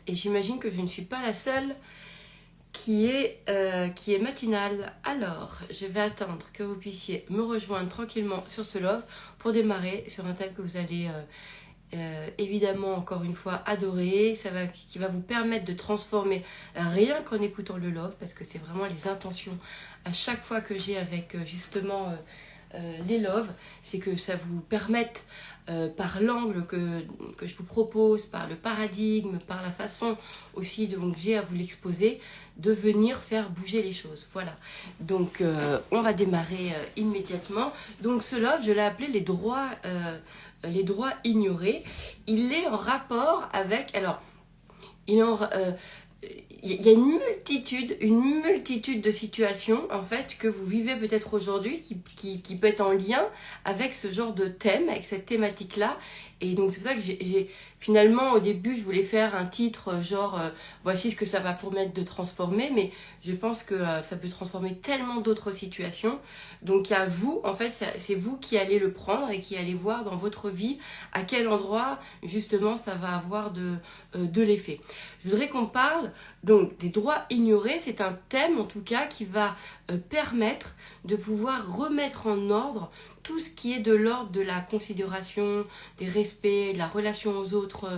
Et j'imagine que je ne suis pas la seule qui est matinale. Alors, je vais attendre que vous puissiez me rejoindre tranquillement sur ce love pour démarrer sur un thème que vous allez évidemment encore une fois adorer, qui va vous permettre de transformer rien qu'en écoutant le love, parce que c'est vraiment les intentions à chaque fois que j'ai avec justement les loves, c'est que ça vous permette par l'angle que je vous propose, par le paradigme, par la façon aussi donc j'ai à vous l'exposer, de venir faire bouger les choses. Voilà. Donc on va démarrer immédiatement. Donc ce love, je l'ai appelé les droits ignorés. Il est en rapport avec... Alors, il est il y a une multitude de situations en fait que vous vivez peut-être aujourd'hui qui peut être en lien avec ce genre de thème, avec cette thématique là. Et donc c'est pour ça que finalement au début je voulais faire un titre genre voici ce que ça va permettre de transformer, mais je pense que ça peut transformer tellement d'autres situations. Donc à vous, en fait c'est vous qui allez le prendre et qui allez voir dans votre vie à quel endroit justement ça va avoir de l'effet. Je voudrais qu'on parle donc des droits ignorés. C'est un thème en tout cas qui va permettre de pouvoir remettre en ordre tout ce qui est de l'ordre de la considération, des respects, de la relation aux autres,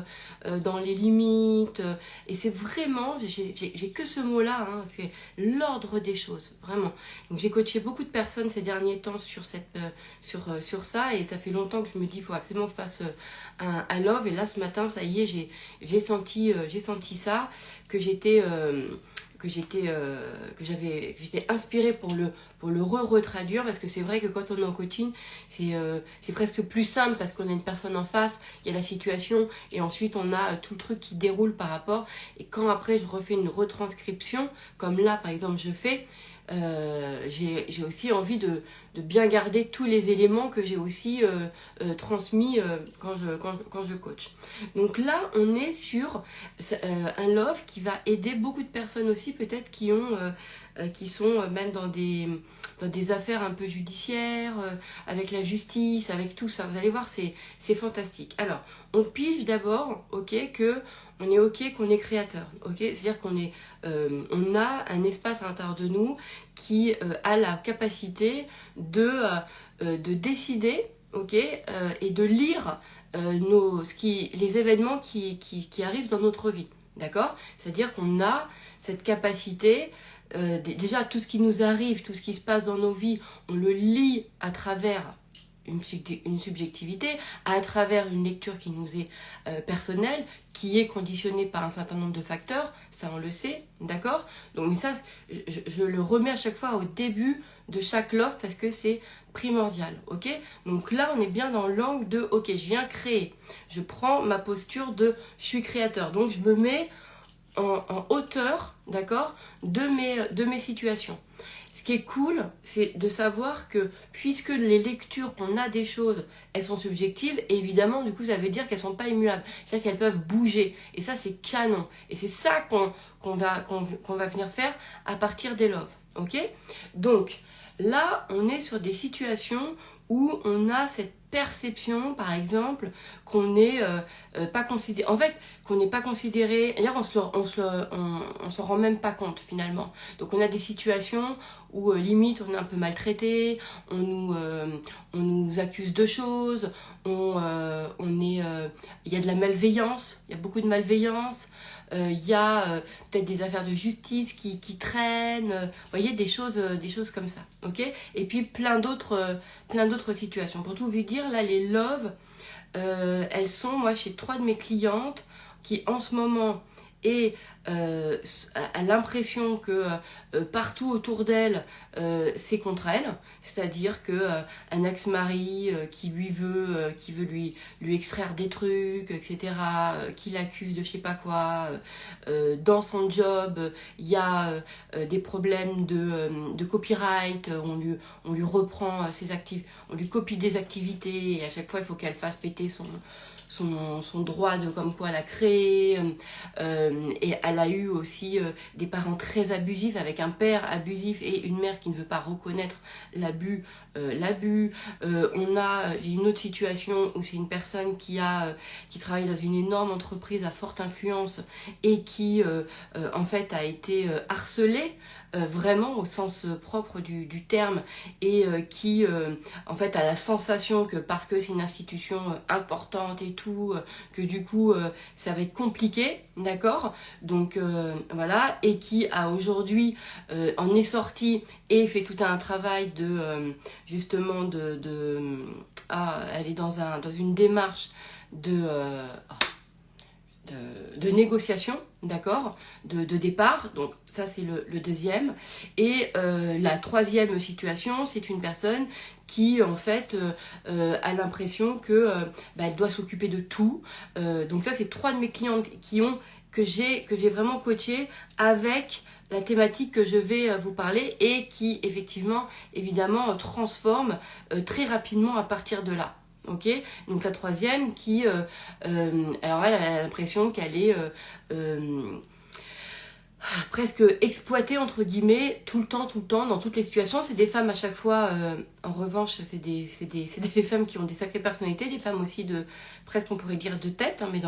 dans les limites. Et c'est vraiment, j'ai que ce mot-là, hein, c'est l'ordre des choses, vraiment. Donc j'ai coaché beaucoup de personnes ces derniers temps sur ça, et ça fait longtemps que je me dis, il faut absolument que je fasse un love. Et là, ce matin, ça y est, j'ai senti ça, que j'étais inspirée pour le retraduire, parce que c'est vrai que quand on est en coaching, c'est presque plus simple, parce qu'on a une personne en face, il y a la situation, et ensuite on a tout le truc qui déroule par rapport. Et quand après je refais une retranscription, comme là par exemple je fais, j'ai aussi envie de bien garder tous les éléments que j'ai aussi transmis quand je coach. Donc là, on est sur un love qui va aider beaucoup de personnes aussi, peut-être qui sont même dans des affaires un peu judiciaires, avec la justice, avec tout ça. Vous allez voir, c'est fantastique. Alors, on pige d'abord, ok, on est ok qu'on est créateur, ok, c'est-à-dire on a un espace à l'intérieur de nous qui a la capacité de décider, ok, et de lire les événements qui arrivent dans notre vie, d'accord. C'est-à-dire qu'on a cette capacité, déjà tout ce qui nous arrive, tout ce qui se passe dans nos vies, on le lit à travers une subjectivité, à travers une lecture qui nous est personnelle, qui est conditionnée par un certain nombre de facteurs, ça on le sait, d'accord. Donc mais ça, je le remets à chaque fois au début de chaque love, parce que c'est primordial, ok. Donc là on est bien dans l'angle de ok, je viens créer, je prends ma posture de je suis créateur, donc je me mets en hauteur, d'accord, de mes situations. Ce qui est cool, c'est de savoir que puisque les lectures qu'on a des choses, elles sont subjectives, et évidemment, du coup, ça veut dire qu'elles sont pas immuables. C'est-à-dire qu'elles peuvent bouger. Et ça, c'est canon. Et c'est ça qu'on va venir faire à partir des loves. Ok. Donc, là, on est sur des situations où on a cette perception, par exemple, qu'on n'est pas considéré. En fait, qu'on n'est pas considéré. D'ailleurs, on s'en rend même pas compte finalement. Donc, on a des situations où limite on est un peu maltraité, on nous accuse de choses, il y a de la malveillance, il y a beaucoup de malveillance. Il y a peut-être des affaires de justice qui traînent, vous voyez, des choses comme ça, ok. Et puis plein d'autres situations. Pour tout vous dire, là les loves, elles sont, moi chez 3 de mes clientes qui en ce moment a l'impression que partout autour d'elle c'est contre elle, c'est-à-dire que un ex-mari qui veut lui extraire des trucs, etc., qui l'accuse de je sais pas quoi, dans son job il y a des problèmes de copyright, on lui reprend ses activités, on lui copie des activités, et à chaque fois il faut qu'elle fasse péter son droit de comme quoi elle a créé, et elle a eu aussi des parents très abusifs, avec un père abusif et une mère qui ne veut pas reconnaître l'abus. J'ai une autre situation où c'est une personne qui travaille dans une énorme entreprise à forte influence et qui en fait a été harcelée, vraiment au sens propre du terme, et qui en fait a la sensation que parce que c'est une institution importante et tout, que du coup ça va être compliqué, d'accord, donc voilà, et qui a aujourd'hui en est sortie et fait tout un travail de justement elle est dans une démarche de négociation, d'accord, de départ. Donc ça c'est le deuxième. Et la troisième situation, c'est une personne qui en fait a l'impression que elle doit s'occuper de tout. Donc ça c'est 3 de mes clientes que j'ai vraiment coaché avec la thématique que je vais vous parler et qui effectivement évidemment transforme très rapidement à partir de là. Ok, donc la troisième qui, alors elle a l'impression qu'elle est presque exploitée entre guillemets tout le temps dans toutes les situations. C'est des femmes à chaque fois, en revanche c'est des femmes qui ont des sacrées personnalités, des femmes aussi de presque on pourrait dire de tête, hein, mais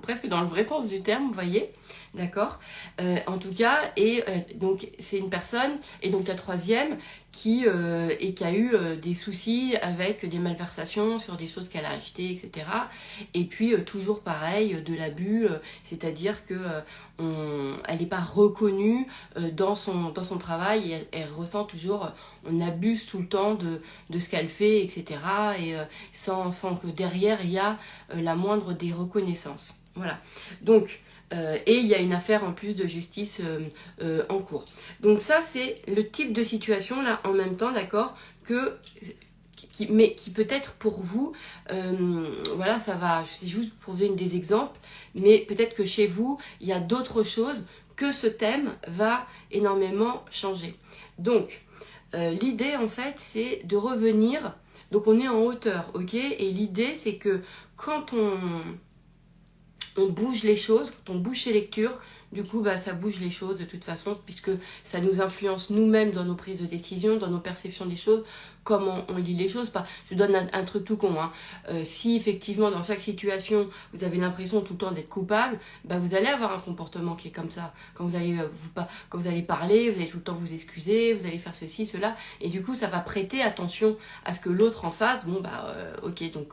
presque dans le vrai sens du terme, vous voyez, d'accord, en tout cas, et donc c'est une personne, et donc la troisième qui a eu des soucis avec des malversations sur des choses qu'elle a achetées, etc. Et puis toujours pareil, de l'abus, c'est-à-dire que elle n'est pas reconnue dans son travail, et elle ressent toujours, on abuse tout le temps de ce qu'elle fait, etc. Et sans que derrière il y a la moindre des reconnaissances. Voilà. Donc, et il y a une affaire en plus de justice en cours. Donc ça c'est le type de situation là en même temps, d'accord, qui peut être pour vous, voilà, ça va, c'est juste pour vous donner des exemples, mais peut-être que chez vous il y a d'autres choses que ce thème va énormément changer. Donc l'idée en fait c'est de revenir, donc on est en hauteur, ok, et l'idée c'est que quand on bouge les choses, quand on bouge ses lectures, du coup ça bouge les choses de toute façon, puisque ça nous influence nous-mêmes dans nos prises de décision, dans nos perceptions des choses, comment on lit les choses. Je vous donne un truc tout con, hein. Si effectivement dans chaque situation vous avez l'impression tout le temps d'être coupable, vous allez avoir un comportement qui est comme ça. Quand vous allez parler, vous allez tout le temps vous excuser, vous allez faire ceci, cela, et du coup ça va prêter attention à ce que l'autre en face, ok, donc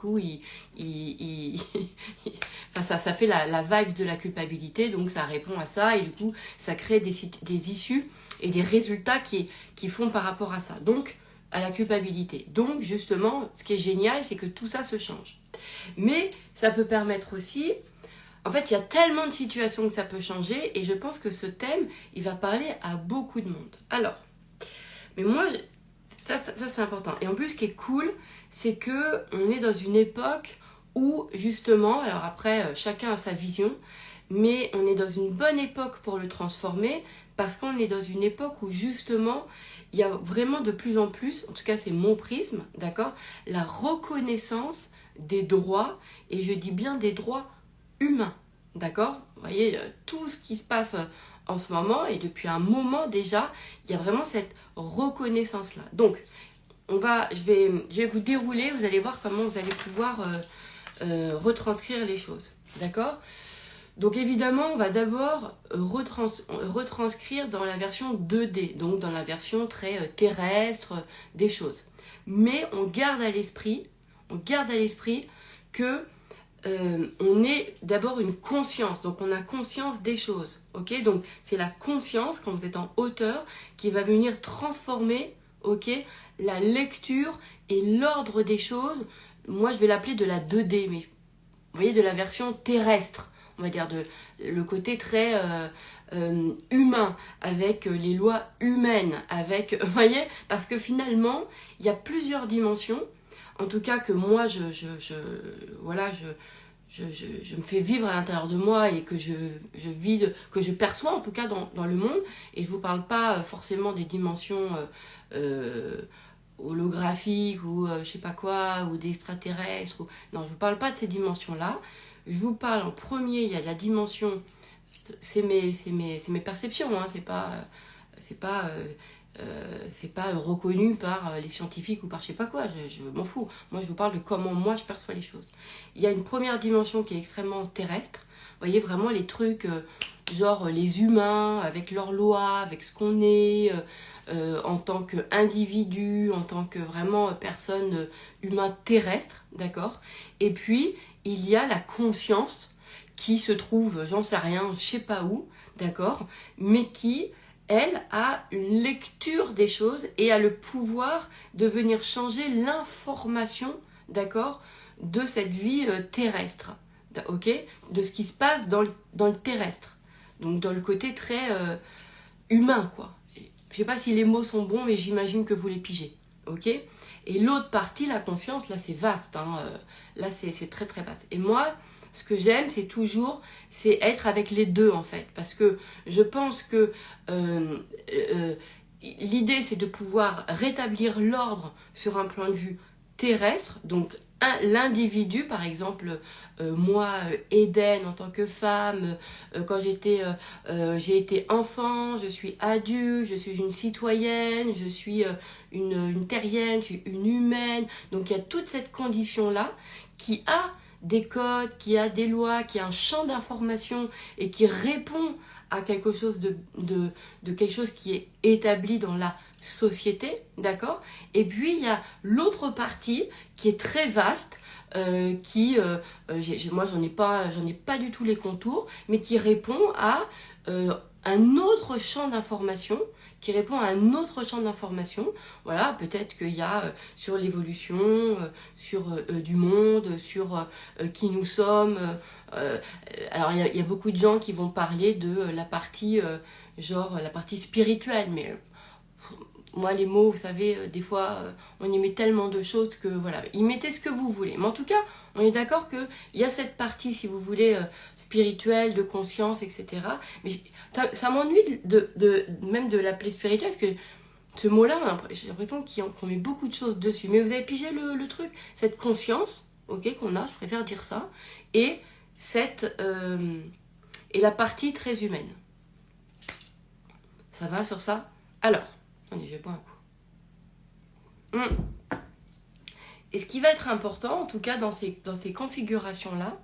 ça fait la vibe de la culpabilité, donc ça répond à ça, et du coup ça crée des issues et des résultats qui font par rapport à ça, donc à la culpabilité. Donc justement, ce qui est génial, c'est que tout ça se change. Mais ça peut permettre aussi, en fait il y a tellement de situations que ça peut changer, et je pense que ce thème, il va parler à beaucoup de monde. Alors, mais moi, ça c'est important. Et en plus, ce qui est cool, c'est que on est dans une époque où justement, alors après chacun a sa vision, mais on est dans une bonne époque pour le transformer, parce qu'on est dans une époque où justement il y a vraiment de plus en plus, en tout cas c'est mon prisme, d'accord, la reconnaissance des droits, et je dis bien des droits humains, d'accord, vous voyez, tout ce qui se passe en ce moment, et depuis un moment déjà, il y a vraiment cette reconnaissance là. Donc je vais vous dérouler, vous allez voir comment vous allez pouvoir retranscrire les choses, d'accord. Donc évidemment, on va d'abord retranscrire dans la version 2D, donc dans la version très terrestre des choses. Mais on garde à l'esprit que on est d'abord une conscience, donc on a conscience des choses, ok. Donc c'est la conscience, quand vous êtes en hauteur, qui va venir transformer, ok, la lecture et l'ordre des choses. Moi je vais l'appeler de la 2D, mais vous voyez, de la version terrestre, on va dire, le côté très humain, avec les lois humaines, avec, vous voyez, parce que finalement, il y a plusieurs dimensions, en tout cas que moi, je me fais vivre à l'intérieur de moi, et que je vis, que je perçois en tout cas dans le monde, et je ne vous parle pas forcément des dimensions holographiques ou je sais pas quoi, ou d'extraterrestres. Non, je vous parle pas de ces dimensions-là. Je vous parle en premier, il y a la dimension, c'est mes perceptions, hein, c'est pas reconnu par les scientifiques ou par je sais pas quoi, je m'en fous. Moi, je vous parle de comment moi je perçois les choses. Il y a une première dimension qui est extrêmement terrestre. Vous voyez vraiment les trucs, genre les humains, avec leurs lois, avec ce qu'on est, en tant qu'individu, en tant que vraiment personne humain terrestre, d'accord. Et puis, il y a la conscience qui se trouve, j'en sais rien, je sais pas où, d'accord, mais qui, elle, a une lecture des choses et a le pouvoir de venir changer l'information, d'accord, de cette vie terrestre, ok, de ce qui se passe dans le terrestre, donc dans le côté très humain, quoi. Je sais pas si les mots sont bons, mais j'imagine que vous les pigez, ok. Et l'autre partie, la conscience, là c'est vaste, hein, là c'est très très vaste. Et moi, ce que j'aime, c'est être avec les deux en fait, parce que je pense que l'idée c'est de pouvoir rétablir l'ordre sur un point de vue terrestre, donc l'individu, par exemple, moi, Eden, en tant que femme, quand j'ai été enfant, je suis adulte, je suis une citoyenne, je suis une terrienne, je suis une humaine. Donc il y a toute cette condition-là qui a des codes, qui a des lois, qui a un champ d'information et qui répond à quelque chose de quelque chose qui est établi dans la société, d'accord. Et puis il y a l'autre partie qui est très vaste, moi j'en ai pas du tout les contours, mais qui répond à un autre champ d'information, voilà, peut-être qu'il y a sur l'évolution, sur du monde, sur qui nous sommes. Alors il y a beaucoup de gens qui vont parler de la partie la partie spirituelle, mais moi les mots, vous savez, des fois on y met tellement de choses que voilà, y mettez ce que vous voulez. Mais en tout cas, on est d'accord qu'il y a cette partie, si vous voulez, spirituelle, de conscience, etc. Mais ça m'ennuie même de l'appeler spirituel, parce que ce mot-là, j'ai l'impression qu'on met beaucoup de choses dessus. Mais vous avez pigé le truc, cette conscience, ok, qu'on a, je préfère dire ça, et et la partie très humaine. Ça va sur ça? Alors, attendez, je vais boire un coup. Et ce qui va être important, en tout cas dans ces configurations-là,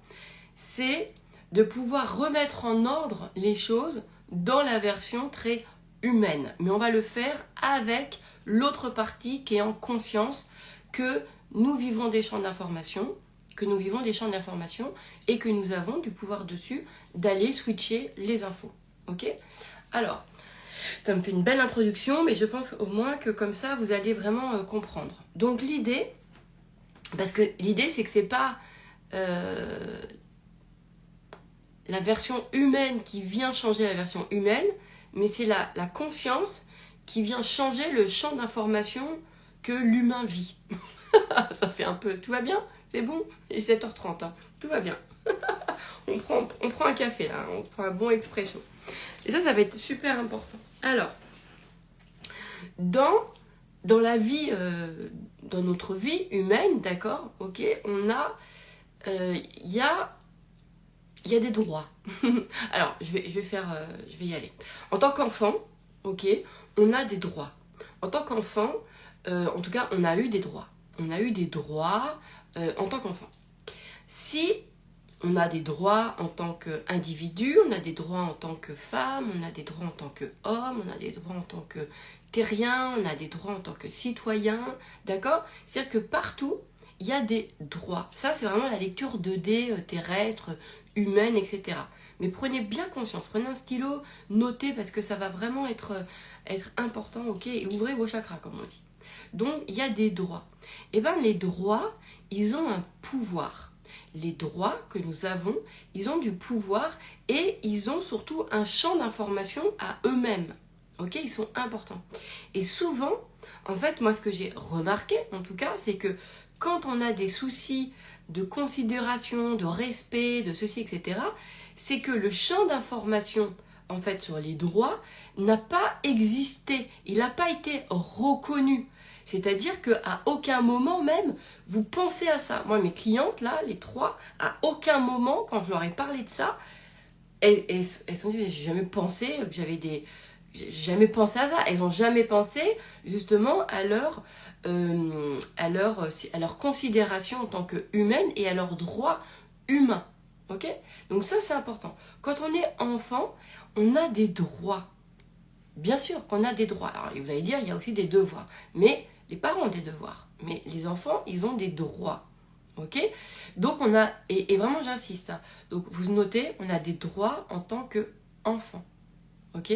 c'est de pouvoir remettre en ordre les choses dans la version très humaine. Mais on va le faire avec l'autre partie qui est en conscience que nous vivons des champs d'information, et que nous avons du pouvoir dessus d'aller switcher les infos. Ok? Alors, ça me fait une belle introduction, mais je pense au moins que comme ça, vous allez vraiment comprendre. Donc l'idée, parce que l'idée c'est que c'est pas la version humaine qui vient changer la version humaine, mais c'est la conscience qui vient changer le champ d'information que l'humain vit. Ça fait un peu... Tout va bien? C'est bon? Il est 7h30, hein. Tout va bien. on prend un café là, on prend un bon expresso. Et ça va être super important. Alors, dans la vie, dans notre vie humaine, d'accord, ok, on a... Il y a des droits. Alors, je vais y aller. En tant qu'enfant, ok, on a des droits. En tant qu'enfant, en tout cas, on a eu des droits. On a eu des droits en tant qu'enfant. Si on a des droits en tant qu'individu, on a des droits en tant que femme, on a des droits en tant qu'homme, on a des droits en tant que terrien, on a des droits en tant que citoyen, d'accord? C'est-à-dire que partout, il y a des droits. Ça, c'est vraiment la lecture 2D terrestre, humaine, etc. Mais prenez bien conscience, prenez un stylo, notez, parce que ça va vraiment être important, ok? Et ouvrez vos chakras, comme on dit. Donc, il y a des droits. Et bien, les droits, ils ont un pouvoir. Les droits que nous avons, ils ont du pouvoir et ils ont surtout un champ d'information à eux-mêmes. Ok, ils sont importants. Et souvent, en fait, moi, ce que j'ai remarqué, en tout cas, c'est que quand on a des soucis de considération, de respect, de ceci, etc., c'est que le champ d'information, en fait, sur les droits, n'a pas existé. Il n'a pas été reconnu. C'est-à-dire qu'à aucun moment même, vous pensez à ça. Moi, mes clientes, là, les 3, à aucun moment, quand je leur ai parlé de ça, elles sont dit, j'ai jamais pensé que j'ai jamais pensé à ça. Elles n'ont jamais pensé, justement, à leur considération en tant qu'humaine et à leurs droits humains. Ok? Donc ça, c'est important. Quand on est enfant, on a des droits. Bien sûr qu'on a des droits. Alors, vous allez dire, il y a aussi des devoirs. Mais les parents ont des devoirs. Mais les enfants, ils ont des droits. Ok? Donc, on a... Et vraiment, j'insiste. Hein. Donc, vous notez, on a des droits en tant qu'enfant. Ok?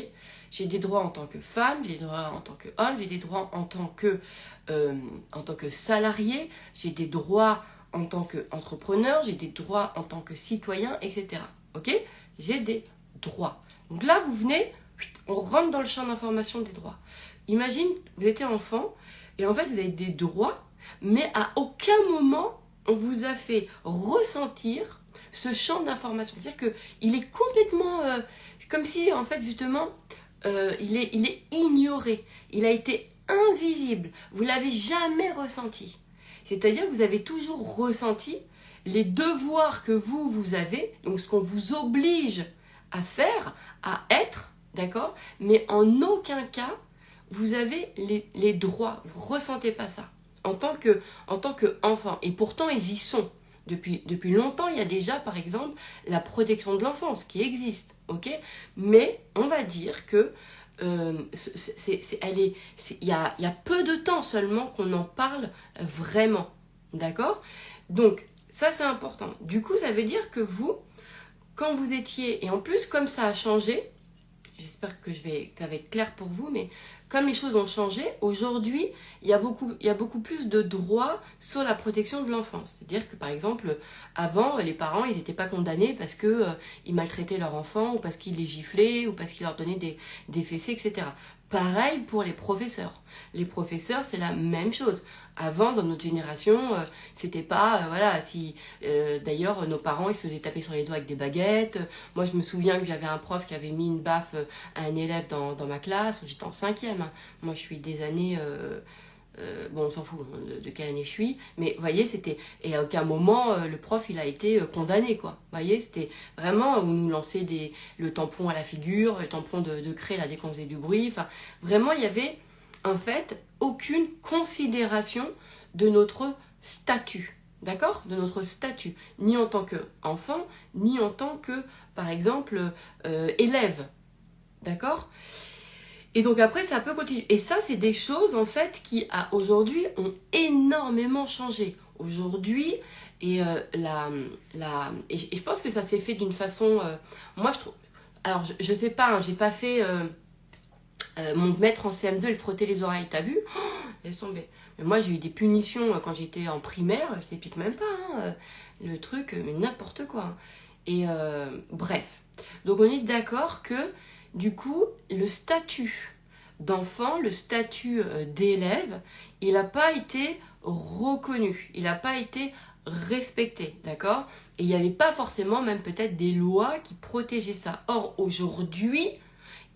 J'ai des droits en tant que femme, j'ai des droits en tant qu'homme, j'ai des droits en tant que salarié, j'ai des droits en tant qu'entrepreneur, j'ai des droits en tant que citoyen, etc. Ok? J'ai des droits. Donc là, vous venez... On rentre dans le champ d'information des droits. Imagine, vous étiez enfant, et en fait, vous avez des droits, mais à aucun moment, on vous a fait ressentir ce champ d'information. C'est-à-dire qu'il est complètement... comme si, en fait, justement, il est ignoré. Il a été invisible. Vous ne l'avez jamais ressenti. C'est-à-dire que vous avez toujours ressenti les devoirs que vous avez, donc ce qu'on vous oblige à faire, à être, d'accord? Mais en aucun cas, vous avez les droits. Vous ne ressentez pas ça en tant qu'enfant. Et pourtant, ils y sont. Depuis longtemps, il y a déjà, par exemple, la protection de l'enfance qui existe. Ok? Mais on va dire que il y a peu de temps seulement qu'on en parle vraiment. D'accord? Donc, ça, c'est important. Du coup, ça veut dire que vous, quand vous étiez... Et en plus, comme ça a changé... J'espère que ça va être clair pour vous, mais comme les choses ont changé, aujourd'hui, il y a beaucoup plus de droits sur la protection de l'enfance. C'est-à-dire que, par exemple, avant, les parents, ils n'étaient pas condamnés parce qu'ils maltraitaient leur enfant, ou parce qu'ils les giflaient, ou parce qu'ils leur donnaient des fessées, etc. Pareil pour les professeurs. Les professeurs, c'est la même chose. Avant, dans notre génération, c'était pas... voilà, si... d'ailleurs, nos parents, ils se faisaient taper sur les doigts avec des baguettes. Moi, je me souviens que j'avais un prof qui avait mis une baffe à un élève dans ma classe. J'étais en 5e. Hein. Moi, je suis des années... bon, on s'en fout de quelle année je suis. Mais, vous voyez, c'était... Et à aucun moment, le prof, il a été condamné, quoi. Vous voyez, c'était vraiment... On nous lançait le tampon à la figure, le tampon de craie, là, dès qu'on faisait du bruit. Enfin, vraiment, il y avait... en fait, aucune considération de notre statut, d'accord? De notre statut, ni en tant qu'enfant, ni en tant que, par exemple, élève, d'accord? Et donc après, ça peut continuer. Et ça, c'est des choses, en fait, qui, aujourd'hui, ont énormément changé. Aujourd'hui, et je pense que ça s'est fait d'une façon... moi, je trouve... Alors, je sais pas, hein, j'ai pas fait... mon maître en CM2, il frottait les oreilles, t'as vu? Oh, laisse tomber. Mais moi, j'ai eu des punitions quand j'étais en primaire, je t'explique même pas, hein, le truc, mais n'importe quoi. Hein. Et bref. Donc, on est d'accord que, du coup, le statut d'enfant, le statut d'élève, il n'a pas été reconnu, il n'a pas été respecté, d'accord? Et il n'y avait pas forcément même peut-être des lois qui protégeaient ça. Or, aujourd'hui,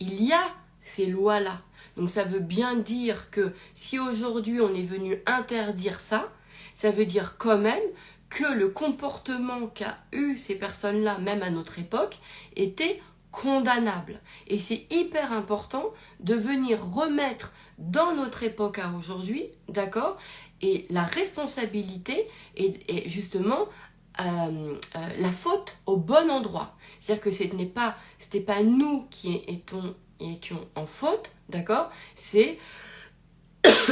il y a ces lois-là. Donc ça veut bien dire que si aujourd'hui on est venu interdire ça, ça veut dire quand même que le comportement qu'a eu ces personnes-là, même à notre époque, était condamnable. Et c'est hyper important de venir remettre dans notre époque à aujourd'hui, d'accord? Et la responsabilité est justement la faute au bon endroit. C'est-à-dire que c'était pas nous qui étions en faute, d'accord? C'est,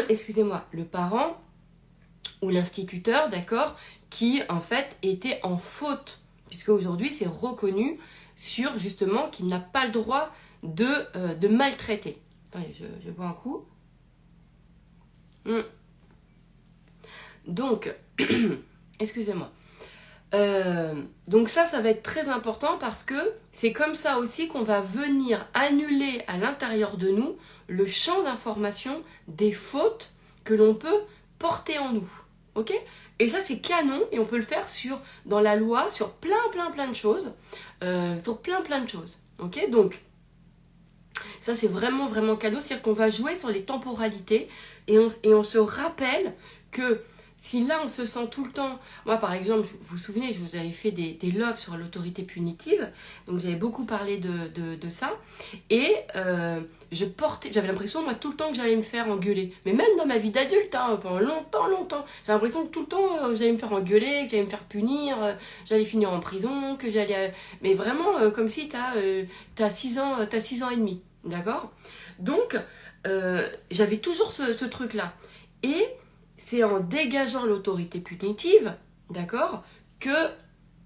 excusez-moi, le parent ou l'instituteur, d'accord, qui en fait était en faute, puisque aujourd'hui c'est reconnu sur justement qu'il n'a pas le droit de maltraiter. Attendez, je bois un coup. Donc, excusez-moi. Donc ça va être très important parce que c'est comme ça aussi qu'on va venir annuler à l'intérieur de nous le champ d'information des fautes que l'on peut porter en nous. Ok? Et ça c'est canon et on peut le faire dans la loi sur plein de choses. Sur plein de choses. Ok? Donc Ça, c'est vraiment, vraiment cadeau. C'est-à-dire qu'on va jouer sur les temporalités et on se rappelle que si là, on se sent tout le temps... Moi, par exemple, vous vous souvenez, je vous avais fait des loves sur l'autorité punitive. Donc, j'avais beaucoup parlé de ça. Et j'avais l'impression, moi, tout le temps que j'allais me faire engueuler. Mais même dans ma vie d'adulte, hein, pendant longtemps. J'ai l'impression que tout le temps, j'allais me faire engueuler, que j'allais me faire punir, j'allais finir en prison, que j'allais... Mais vraiment, comme si t'as 6 ans, t'as 6 ans et demi. D'accord? Donc, j'avais toujours ce truc-là. Et... c'est en dégageant l'autorité punitive, d'accord, que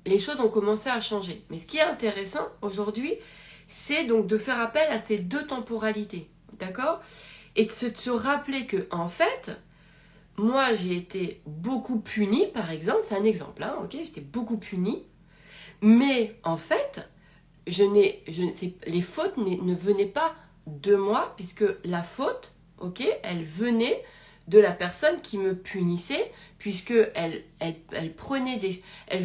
les choses ont commencé à changer. Mais ce qui est intéressant aujourd'hui, c'est donc de faire appel à ces deux temporalités, d'accord, et de se rappeler que, en fait, moi j'ai été beaucoup punie, par exemple, c'est un exemple, hein, ok, j'étais beaucoup punie, mais en fait, les fautes ne venaient pas de moi, puisque la faute, ok, elle venait de la personne qui me punissait, puisque elle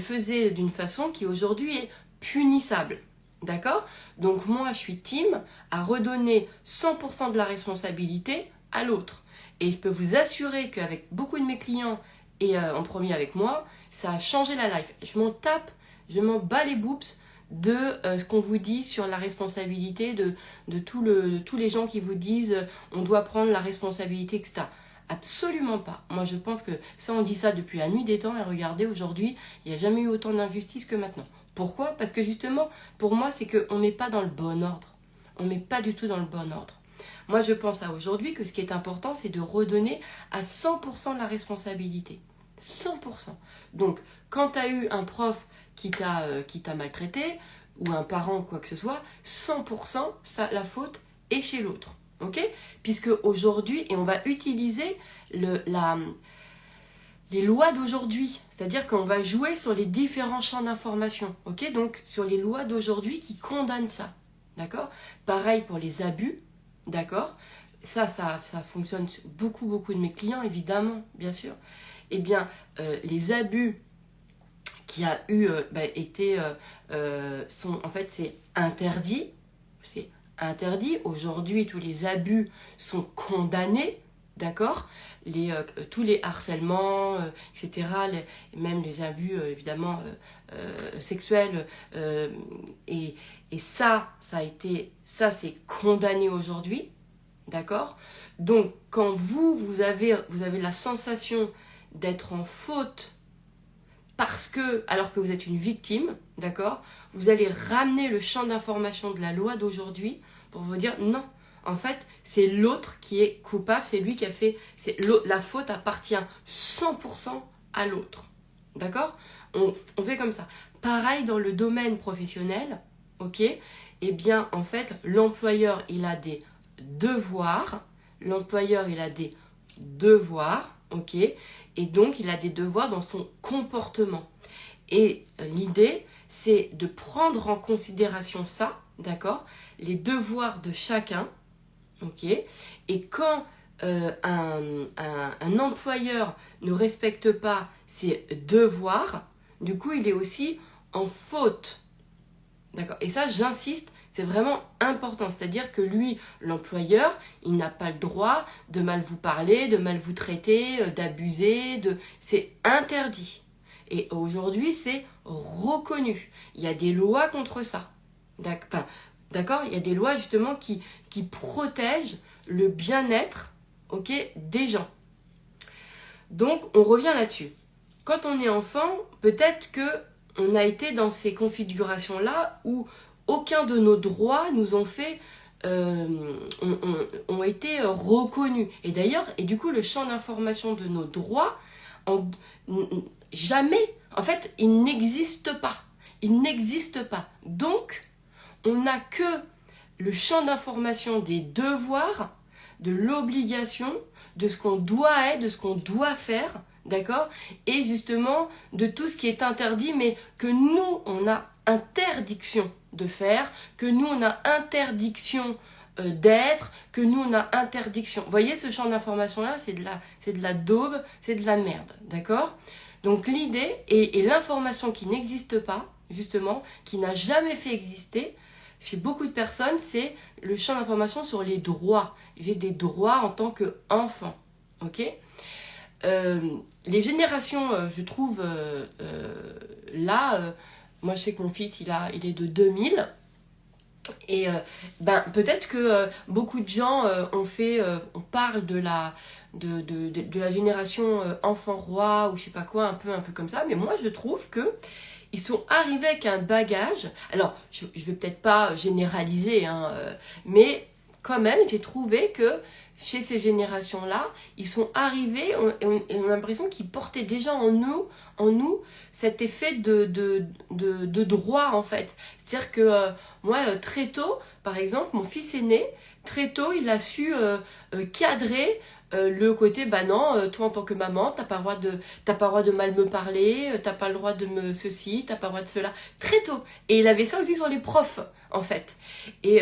faisait d'une façon qui aujourd'hui est punissable. D'accord? Donc moi, je suis team à redonner 100% de la responsabilité à l'autre. Et je peux vous assurer qu'avec beaucoup de mes clients, et en premier avec moi, ça a changé la life. Je m'en bats les boops de ce qu'on vous dit sur la responsabilité, de tous les gens qui vous disent on doit prendre la responsabilité, etc. Absolument pas. Moi, je pense que ça, on dit ça depuis la nuit des temps. Et regardez, aujourd'hui, il n'y a jamais eu autant d'injustice que maintenant. Pourquoi? Parce que justement, pour moi, c'est qu'on ne met pas dans le bon ordre. On ne met pas du tout dans le bon ordre. Moi, je pense à aujourd'hui que ce qui est important, c'est de redonner à 100% de la responsabilité. 100%. Donc, quand tu as eu un prof qui t'a maltraité, ou un parent, quoi que ce soit, 100%, la faute est chez l'autre. Ok? Puisque aujourd'hui, et on va utiliser les lois d'aujourd'hui, c'est-à-dire qu'on va jouer sur les différents champs d'information, ok? Donc sur les lois d'aujourd'hui qui condamnent ça, d'accord? Pareil pour les abus, d'accord? Ça fonctionne sur beaucoup de mes clients, évidemment, bien sûr. Eh bien, les abus qui a eu sont, en fait, c'est interdit, Aujourd'hui, tous les abus sont condamnés, d'accord, tous les harcèlements, etc., même les abus, évidemment, sexuels, et ça c'est condamné aujourd'hui, d'accord. Donc, quand vous avez la sensation d'être en faute alors que vous êtes une victime, d'accord, vous allez ramener le champ d'information de la loi d'aujourd'hui pour vous dire non, en fait, c'est l'autre qui est coupable, c'est lui qui a fait, la faute appartient 100% à l'autre, d'accord, on fait comme ça. Pareil dans le domaine professionnel, ok, eh bien, en fait, l'employeur, il a des devoirs, ok, et donc il a des devoirs dans son comportement. Et l'idée, c'est de prendre en considération ça, d'accord, les devoirs de chacun, ok, et quand un employeur ne respecte pas ses devoirs, du coup il est aussi en faute, d'accord, et ça j'insiste, c'est vraiment important, c'est-à-dire que lui, l'employeur, il n'a pas le droit de mal vous parler, de mal vous traiter, d'abuser, c'est interdit. Et aujourd'hui, c'est reconnu. Il y a des lois contre ça. D'accord? Il y a des lois justement qui protègent le bien-être, ok, des gens. Donc, on revient là-dessus. Quand on est enfant, peut-être qu'on a été dans ces configurations-là où aucun de nos droits nous ont fait, ont été reconnus. Et d'ailleurs, du coup, le champ d'information de nos droits, jamais, en fait, il n'existe pas. Il n'existe pas. Donc, on n'a que le champ d'information des devoirs, de l'obligation, de ce qu'on doit être, de ce qu'on doit faire, d'accord, et justement de tout ce qui est interdit, mais que nous, on a interdiction de faire, que nous, on a interdiction d'être, que nous, on a interdiction. Vous voyez, ce champ d'information-là, c'est de la daube, c'est de la merde, d'accord? Donc l'idée, et l'information qui n'existe pas, justement, qui n'a jamais fait exister, chez beaucoup de personnes, c'est le champ d'information sur les droits. J'ai des droits en tant qu'enfant. Ok ? Les générations, je trouve, là, moi je sais que mon fils, il est de 2000. Et peut-être que beaucoup de gens on parle de la génération enfant roi ou je sais pas quoi, un peu comme ça. Mais moi je trouve que ils sont arrivés avec un bagage. Alors je vais peut-être pas généraliser, hein, mais quand même j'ai trouvé que chez ces générations-là, ils sont arrivés et on a l'impression qu'ils portaient déjà en nous cet effet de droit en fait. C'est-à-dire que moi, très tôt, par exemple, mon fils aîné, très tôt, il a su cadrer le côté, bah non, toi en tant que maman, t'as pas le droit de mal me parler, t'as pas le droit de me ceci, t'as pas le droit de cela, très tôt. Et il avait ça aussi sur les profs, en fait. Et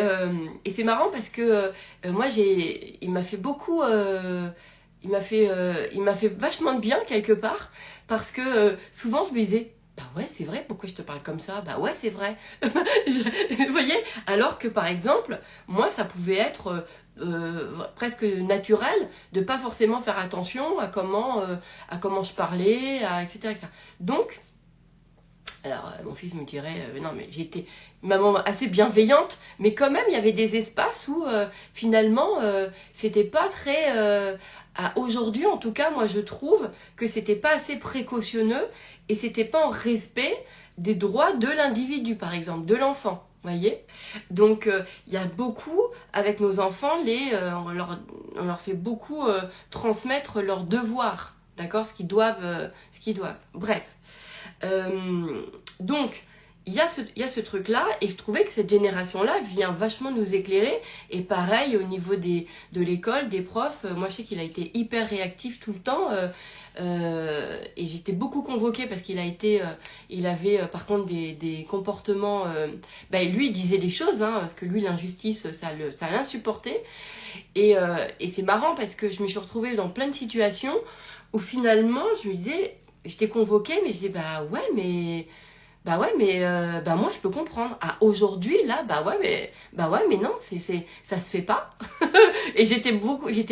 c'est marrant parce que moi, il m'a fait beaucoup, il m'a fait vachement de bien quelque part, parce que souvent je me disais, bah ouais, c'est vrai, pourquoi je te parle comme ça? Bah ouais, c'est vrai. Vous voyez? Alors que par exemple, moi, ça pouvait être presque naturel de pas forcément faire attention à comment je parlais, etc., etc. Donc, alors mon fils me dirait, non mais j'ai été une maman assez bienveillante, mais quand même il y avait des espaces où finalement c'était pas très... aujourd'hui en tout cas, moi je trouve que c'était pas assez précautionneux et c'était pas en respect des droits de l'individu, par exemple, de l'enfant. Voyez, donc il y a beaucoup avec nos enfants, on leur fait beaucoup transmettre leurs devoirs, d'accord, ce qu'ils doivent. Bref, donc il y a ce truc là, et je trouvais que cette génération là vient vachement nous éclairer. Et pareil au niveau de l'école, des profs, moi je sais qu'il a été hyper réactif tout le temps. Et j'étais beaucoup convoquée parce qu'il avait par contre des comportements, lui il disait des choses, hein, parce que lui l'injustice ça l'insupportait. Et c'est marrant parce que je me suis retrouvée dans plein de situations où finalement je me disais, j'étais convoquée mais je disais bah ouais mais moi je peux comprendre. Ah, aujourd'hui là, bah ouais mais non, ça se fait pas. Et j'étais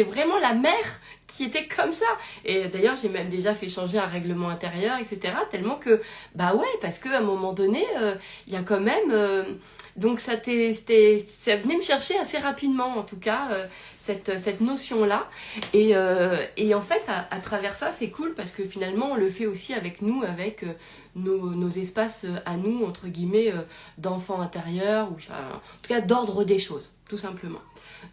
vraiment la mère qui était comme ça. Et d'ailleurs, j'ai même déjà fait changer un règlement intérieur, etc. Tellement que, bah ouais, parce qu'à un moment donné, il y a quand même... donc ça venait me chercher assez rapidement, en tout cas, cette notion-là. Et en fait, à travers ça, c'est cool parce que finalement, on le fait aussi avec nous, avec nos espaces à nous, entre guillemets, d'enfants intérieurs, ou en tout cas d'ordre des choses, tout simplement.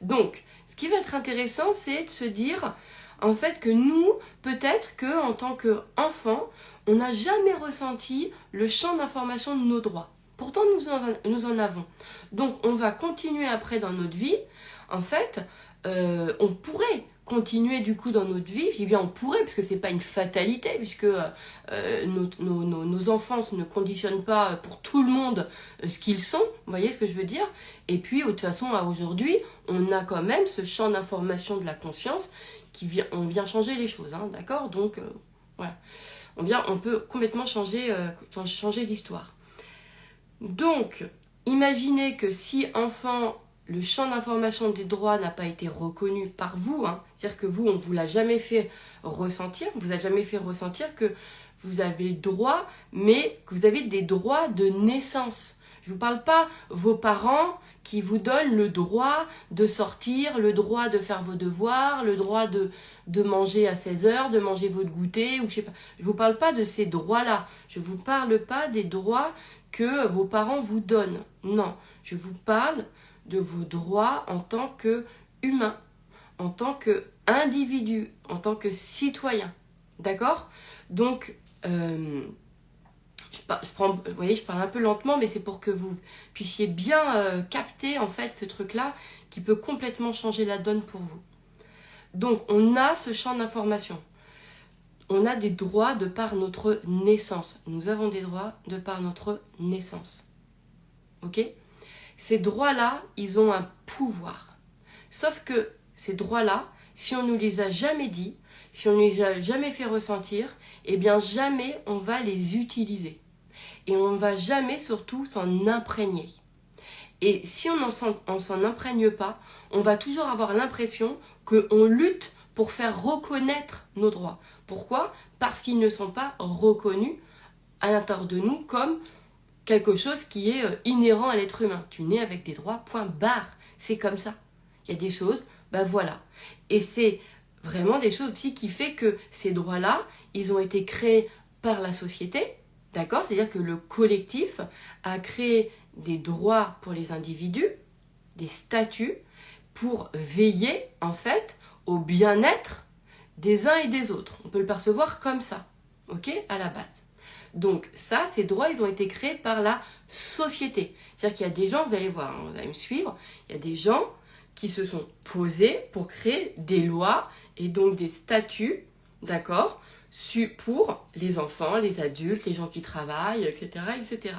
Donc, ce qui va être intéressant, c'est de se dire, en fait, que nous, peut-être qu'en tant qu'enfants, on n'a jamais ressenti le champ d'information de nos droits. Pourtant, nous en avons. Donc, on va continuer après dans notre vie. En fait, on pourrait continuer du coup dans notre vie. Je dis bien on pourrait, parce que c'est pas une fatalité, puisque nos enfants ne conditionnent pas pour tout le monde ce qu'ils sont. Vous voyez ce que je veux dire? Et puis, de toute façon, aujourd'hui, on a quand même ce champ d'information de la conscience on vient changer les choses, hein, d'accord? Donc, voilà. On peut complètement changer l'histoire. Donc, imaginez que si enfant, le champ d'information des droits n'a pas été reconnu par vous, hein, c'est-à-dire que vous, on ne vous l'a jamais fait ressentir, vous a jamais fait ressentir que vous avez droit, mais que vous avez des droits de naissance. Je ne vous parle pas vos parents qui vous donnent le droit de sortir, le droit de faire vos devoirs, le droit de manger à 16 heures, de manger votre goûter, ou je sais pas. Je ne vous parle pas de ces droits-là. Je ne vous parle pas des droits que vos parents vous donnent. Non, je vous parle de vos droits en tant qu'humain, en tant qu'individu, en tant que citoyen. D'accord? Donc, vous voyez, je parle un peu lentement, mais c'est pour que vous puissiez bien capter en fait ce truc-là qui peut complètement changer la donne pour vous. Donc, on a ce champ d'information. On a des droits de par notre naissance. Nous avons des droits de par notre naissance. Ok? Ces droits-là, ils ont un pouvoir. Sauf que ces droits-là, si on ne nous les a jamais dit, si on ne les a jamais fait ressentir, eh bien jamais on va les utiliser. Et on ne va jamais surtout s'en imprégner. Et si on s'en imprègne pas, on va toujours avoir l'impression qu'on lutte pour faire reconnaître nos droits. Pourquoi? Parce qu'ils ne sont pas reconnus à l'intérieur de nous comme quelque chose qui est inhérent à l'être humain. Tu nais avec des droits, point barre. C'est comme ça. Il y a des choses, ben voilà. Et c'est vraiment des choses aussi qui fait que ces droits-là, ils ont été créés par la société, d'accord? C'est-à-dire que le collectif a créé des droits pour les individus, des statuts, pour veiller, en fait, au bien-être des uns et des autres. On peut le percevoir comme ça, ok? À la base. Donc ça, ces droits, ils ont été créés par la société. C'est-à-dire qu'il y a des gens, vous allez voir, hein, vous allez me suivre, il y a des gens qui se sont posés pour créer des lois et donc des statuts, d'accord, pour les enfants, les adultes, les gens qui travaillent, etc., etc.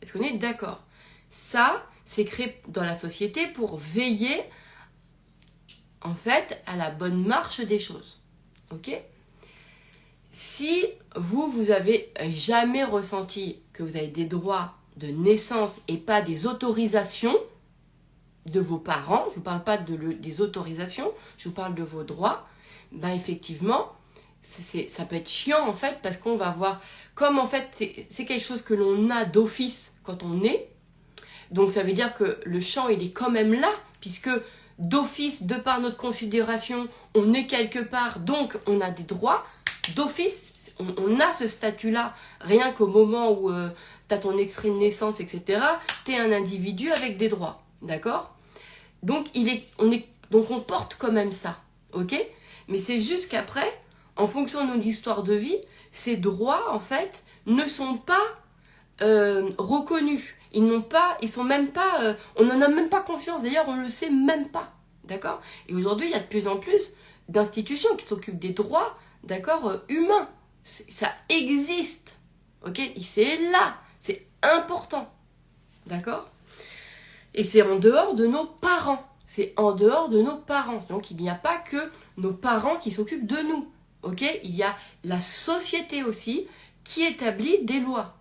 Est-ce qu'on est d'accord? Ça, c'est créé dans la société pour veiller, en fait, à la bonne marche des choses. Ok? Si vous avez jamais ressenti que vous avez des droits de naissance et pas des autorisations de vos parents, je ne vous parle pas des autorisations, je vous parle de vos droits, ben effectivement, ça peut être chiant en fait, parce qu'on va voir, comme en fait c'est quelque chose que l'on a d'office quand on est, donc ça veut dire que le champ il est quand même là, puisque d'office, de par notre considération, on est quelque part, donc on a des droits. D'office, on a ce statut-là, rien qu'au moment où tu as ton extrait de naissance, etc., tu es un individu avec des droits, d'accord? Donc, on porte quand même ça, ok? Mais c'est juste qu'après, en fonction de notre histoire de vie, ces droits, en fait, ne sont pas reconnus. Ils sont même pas, on n'en a même pas conscience, d'ailleurs, on ne le sait même pas, d'accord? Et aujourd'hui, il y a de plus en plus d'institutions qui s'occupent des droits, d'accord, humain. Ça existe. Ok? C'est là. C'est important. D'accord? Et c'est en dehors de nos parents. C'est en dehors de nos parents. Donc il n'y a pas que nos parents qui s'occupent de nous. Ok? Il y a la société aussi qui établit des lois.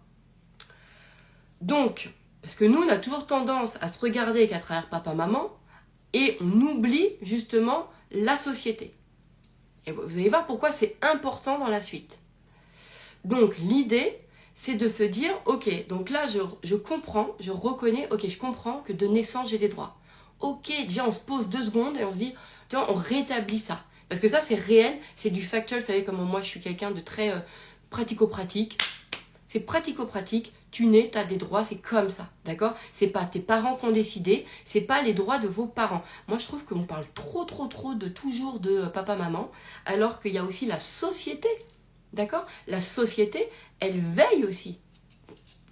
Donc, parce que nous, on a toujours tendance à se regarder qu'à travers papa-maman et on oublie justement la société. Et vous allez voir pourquoi c'est important dans la suite. Donc l'idée, c'est de se dire, ok, donc là je comprends, je reconnais, ok, je comprends que de naissance j'ai des droits. Ok, déjà on se pose 2 secondes et on se dit, tu vois, on rétablit ça. Parce que ça c'est réel, c'est du factuel, vous savez comment moi je suis quelqu'un de très pratico-pratique. C'est pratico-pratique, tu nais, tu as des droits, c'est comme ça, d'accord? C'est pas tes parents qui ont décidé, c'est pas les droits de vos parents. Moi je trouve qu'on parle trop de toujours de papa-maman, alors qu'il y a aussi la société, d'accord? La société, elle veille aussi,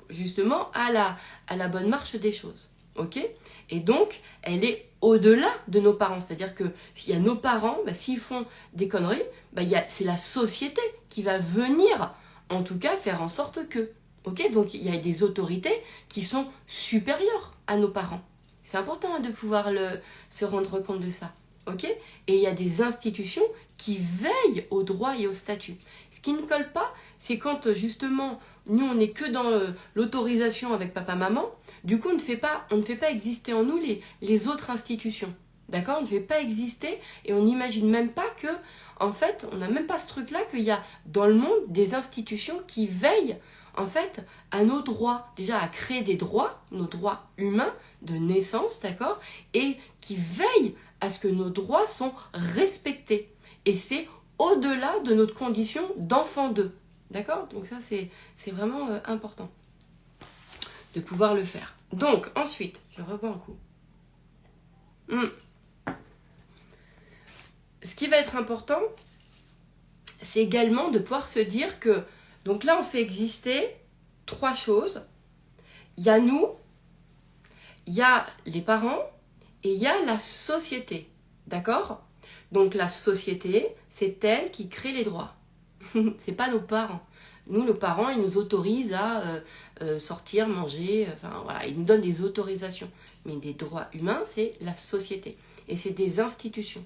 justement, à la bonne marche des choses, ok? Et donc, elle est au-delà de nos parents, c'est-à-dire que s'il y a nos parents, bah, s'ils font des conneries, bah, c'est la société qui va venir en tout cas faire en sorte que. Ok, donc il y a des autorités qui sont supérieures à nos parents. C'est important hein, de pouvoir se rendre compte de ça. Ok, et il y a des institutions qui veillent aux droits et aux statuts. Ce qui ne colle pas, c'est quand justement nous on n'est que dans l'autorisation avec papa-maman, du coup on ne fait pas exister en nous les autres institutions. D'accord? On ne fait pas exister et on n'imagine même pas que, en fait, on n'a même pas ce truc-là qu'il y a dans le monde des institutions qui veillent, en fait, à nos droits. Déjà à créer des droits, nos droits humains de naissance, d'accord? Et qui veillent à ce que nos droits sont respectés. Et c'est au-delà de notre condition d'enfant d'eux. D'accord? Donc ça, c'est vraiment important de pouvoir le faire. Donc, ensuite, je reprends un coup. Ce qui va être important, c'est également de pouvoir se dire que, donc là on fait exister 3 choses. Il y a nous, il y a les parents et il y a la société. D'accord? Donc la société, c'est elle qui crée les droits. C'est pas nos parents. Nous, nos parents, ils nous autorisent à sortir, manger, enfin voilà, ils nous donnent des autorisations. Mais des droits humains, c'est la société. Et c'est des institutions.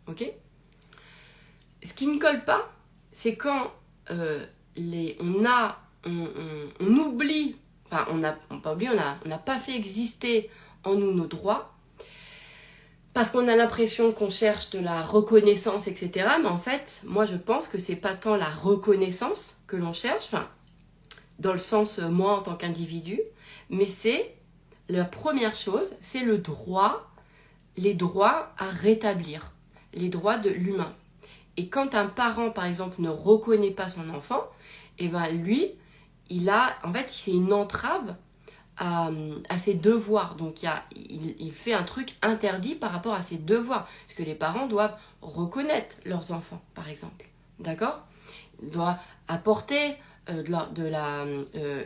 Ok? Ce qui ne colle pas, c'est quand on oublie enfin, on pas oublié, on n'a pas fait exister en nous nos droits, parce qu'on a l'impression qu'on cherche de la reconnaissance, etc. Mais en fait, moi je pense que c'est pas tant la reconnaissance que l'on cherche, enfin, dans le sens moi en tant qu'individu, mais c'est la première chose, c'est le droit, les droits à rétablir, les droits de l'humain. Et quand un parent, par exemple, ne reconnaît pas son enfant, et ben lui, en fait, c'est une entrave à ses devoirs. Donc il fait un truc interdit par rapport à ses devoirs. Parce que les parents doivent reconnaître leurs enfants, par exemple. D'accord ? Ils doivent apporter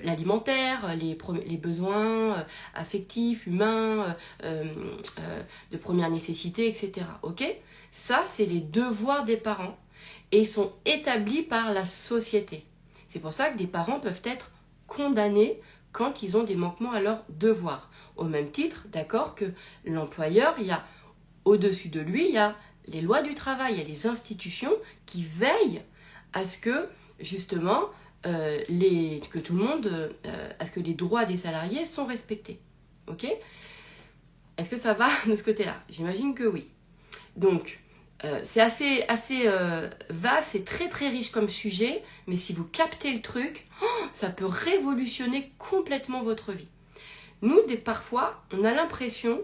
l'alimentaire, les besoins affectifs, humains, de première nécessité, etc. Ok ? Ça, c'est les devoirs des parents et ils sont établis par la société. C'est pour ça que des parents peuvent être condamnés quand ils ont des manquements à leurs devoirs. Au même titre, d'accord, que l'employeur, il y a au-dessus de lui, il y a les lois du travail, il y a les institutions qui veillent à ce que, justement, que tout le monde, à ce que les droits des salariés sont respectés. Ok ? Est-ce que ça va de ce côté-là ? J'imagine que oui. Donc, c'est assez vaste, c'est très très riche comme sujet, mais si vous captez le truc, ça peut révolutionner complètement votre vie. Nous, parfois, on a l'impression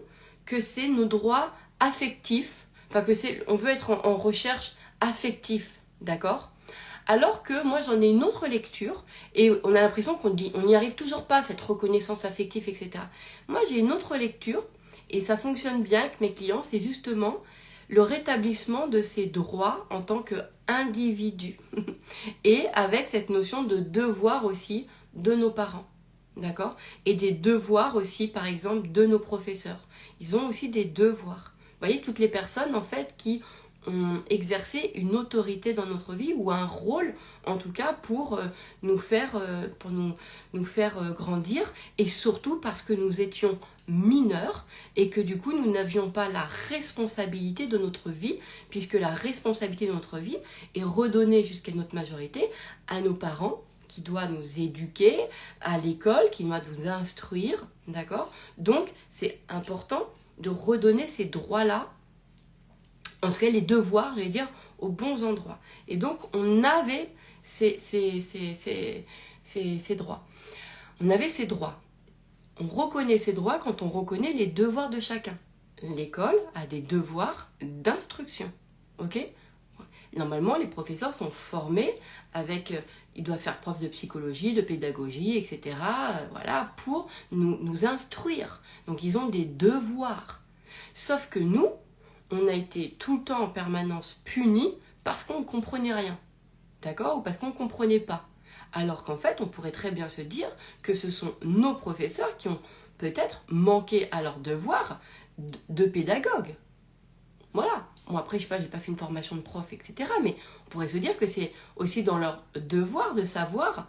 que c'est nos droits affectifs, enfin on veut être en recherche affective, d'accord ? Alors que moi, j'en ai une autre lecture, et on a l'impression qu'on n'y arrive toujours pas, cette reconnaissance affective, etc. Moi, j'ai une autre lecture, et ça fonctionne bien avec mes clients, c'est justement le rétablissement de ses droits en tant qu'individu. Et avec cette notion de devoir aussi de nos parents. D'accord ? Et des devoirs aussi, par exemple, de nos professeurs. Ils ont aussi des devoirs. Vous voyez, toutes les personnes, en fait, qui ont exercé une autorité dans notre vie ou un rôle, en tout cas, pour nous faire grandir. Et surtout parce que nous étions mineurs et que du coup, nous n'avions pas la responsabilité de notre vie, puisque la responsabilité de notre vie est redonnée jusqu'à notre majorité à nos parents, qui doit nous éduquer, à l'école, qui doit nous instruire, d'accord ? Donc, c'est important de redonner ces droits-là, en tout cas les devoirs, je vais dire, aux bons endroits. Et donc, on avait ces droits. On avait ces droits. On reconnaît ces droits quand on reconnaît les devoirs de chacun. L'école a des devoirs d'instruction, ok ? Normalement, les professeurs sont formés avec... ils doivent faire preuve de psychologie, de pédagogie, etc. Voilà, pour nous instruire. Donc, ils ont des devoirs. Sauf que nous, on a été tout le temps en permanence punis parce qu'on ne comprenait rien. D'accord ? Ou parce qu'on ne comprenait pas. Alors qu'en fait, on pourrait très bien se dire que ce sont nos professeurs qui ont peut-être manqué à leur devoir de pédagogue. Voilà. Bon, après, je sais pas, j'ai pas fait une formation de prof, etc. Mais on pourrait se dire que c'est aussi dans leur devoir de savoir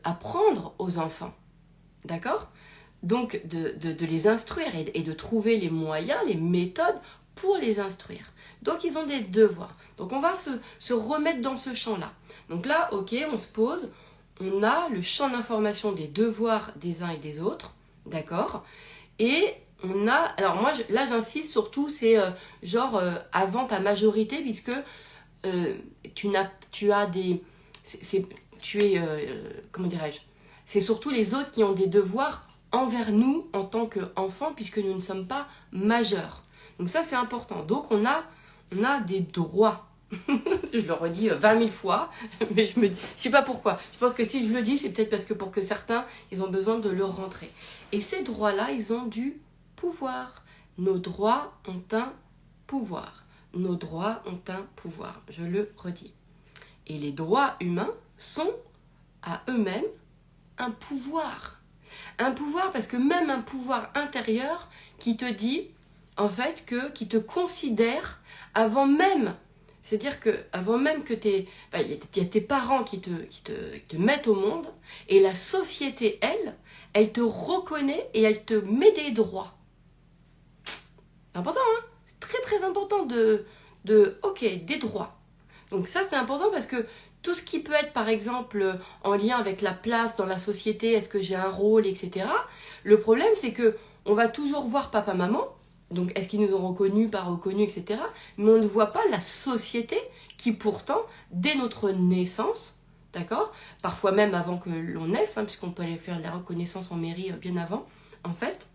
apprendre aux enfants. D'accord ? Donc, de les instruire et de trouver les moyens, les méthodes pour les instruire. Donc, ils ont des devoirs. Donc, on va se remettre dans ce champ-là. Donc là, ok, on se pose. On a le champ d'information des devoirs des uns et des autres. D'accord ? Et on a... Alors moi, là, j'insiste surtout, c'est avant ta majorité, puisque tu as des... comment dirais-je ? C'est surtout les autres qui ont des devoirs envers nous en tant qu'enfants, puisque nous ne sommes pas majeurs. Donc ça, c'est important. Donc on a des droits. Je le redis 20 000 fois, mais je sais pas pourquoi. Je pense que si je le dis, c'est peut-être parce que pour que certains, ils ont besoin de le rentrer. Et ces droits-là, ils ont du pouvoir. Nos droits ont un pouvoir. Nos droits ont un pouvoir. Je le redis. Et les droits humains sont à eux-mêmes un pouvoir. Un pouvoir parce que même un pouvoir intérieur qui te dit, en fait, qui te considère avant même... C'est-à-dire qu'avant même que il y a tes parents qui te mettent au monde, et la société, elle te reconnaît et elle te met des droits. C'est important, hein ? C'est très très important ok, des droits. Donc ça, c'est important parce que Tout ce qui peut être, par exemple, en lien avec la place dans la société, est-ce que j'ai un rôle, etc. Le problème, c'est que on va toujours voir papa, maman. Donc, est-ce qu'ils nous ont reconnus, pas reconnus, etc. Mais on ne voit pas la société qui, pourtant, dès notre naissance, d'accord, parfois même avant que l'on naisse, hein, puisqu'on peut aller faire la reconnaissance en mairie bien avant, en fait,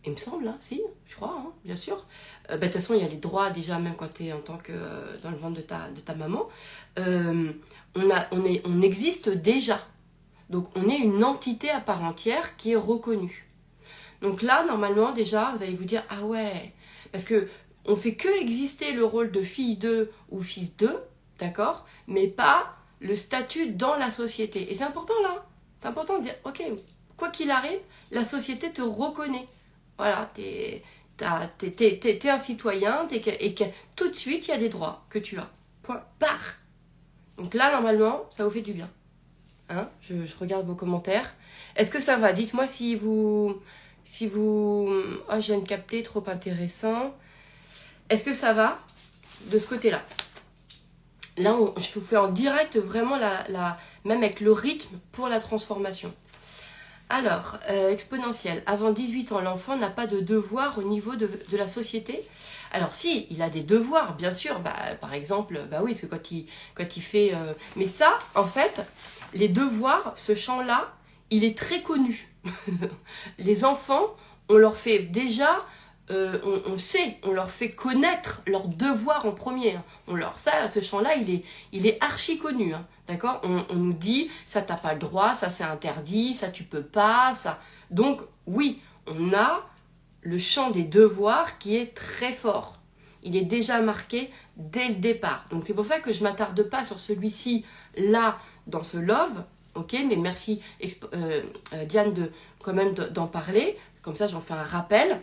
il me semble, hein, si, je crois, hein, bien sûr. De toute façon, il y a les droits déjà, même quand tu es en tant que dans le ventre de ta maman. On existe déjà. Donc, on est une entité à part entière qui est reconnue. Donc là, normalement, déjà, vous allez vous dire, ah ouais, parce que on fait que exister le rôle de fille d'eux ou fils d'eux, d'accord, mais pas le statut dans la société. Et c'est important là. C'est important de dire, ok, quoi qu'il arrive, la société te reconnaît. Voilà, t'es un citoyen et que tout de suite, il y a des droits que tu as. Point barre. Donc là, normalement, ça vous fait du bien. Hein, je regarde vos commentaires. Est-ce que ça va? Dites-moi si vous... Oh, je viens de capter, trop intéressant. Est-ce que ça va de ce côté-là? Là, je vous fais en direct vraiment même avec le rythme pour la transformation. Alors, exponentielle. Avant 18 ans, l'enfant n'a pas de devoir au niveau de la société. Alors si, il a des devoirs, bien sûr. Par exemple, oui, parce que quand il fait... Mais ça, en fait, les devoirs, ce champ-là, il est très connu. Les enfants, on leur fait déjà... on sait, on leur fait connaître leurs devoirs en premier. Ce champ-là, il est archi connu. Hein, d'accord, on nous dit, ça t'as pas le droit, ça c'est interdit, ça tu peux pas, ça. Donc oui, on a le champ des devoirs qui est très fort. Il est déjà marqué dès le départ. Donc c'est pour ça que je m'attarde pas sur celui-ci là dans ce love. Ok, mais merci Diane quand même d'en parler. Comme ça, j'en fais un rappel.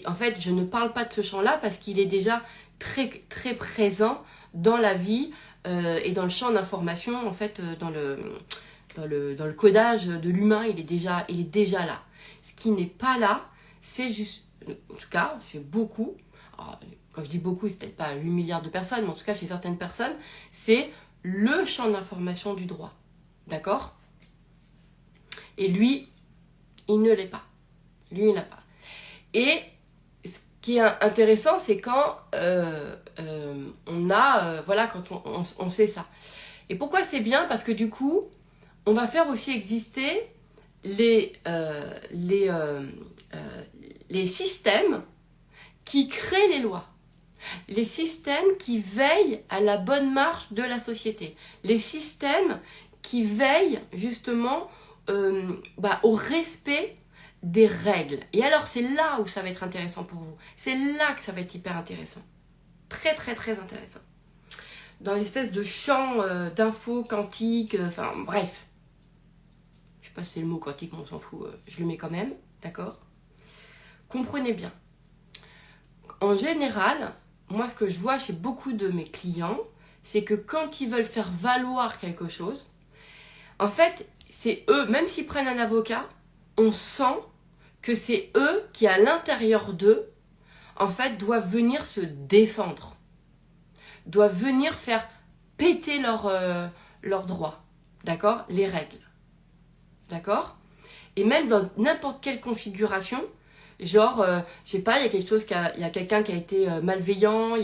En fait, je ne parle pas de ce champ-là parce qu'il est déjà très, très présent dans la vie et dans le champ d'information, en fait, dans le codage de l'humain, il est déjà là. Ce qui n'est pas là, c'est juste, en tout cas, chez beaucoup, alors, quand je dis beaucoup, c'est peut-être pas 8 milliards de personnes, mais en tout cas, chez certaines personnes, c'est le champ d'information du droit. D'accord? Et lui, il ne l'est pas. Lui, il n'a pas. Et ce qui est intéressant, c'est quand on a, voilà, quand on sait ça. Et pourquoi c'est bien? Parce que du coup, on va faire aussi exister les systèmes qui créent les lois. Les systèmes qui veillent à la bonne marche de la société. Les systèmes qui veillent justement au respect des règles. Et alors, c'est là où ça va être intéressant pour vous. C'est là que ça va être hyper intéressant. Très, très, très intéressant. Dans l'espèce de champ d'infos quantique, enfin, bref. Je sais pas si c'est le mot quantique, mais on s'en fout. Je le mets quand même, d'accord? Comprenez bien. En général, moi, ce que je vois chez beaucoup de mes clients, c'est que quand ils veulent faire valoir quelque chose, en fait, c'est eux, même s'ils prennent un avocat, on sent que c'est eux qui, à l'intérieur d'eux, en fait, doivent venir se défendre. Doivent venir faire péter leurs droits. D'accord? Les règles. D'accord? Et même dans n'importe quelle configuration, genre, je sais pas, il y a quelque chose il y a quelqu'un qui a été malveillant,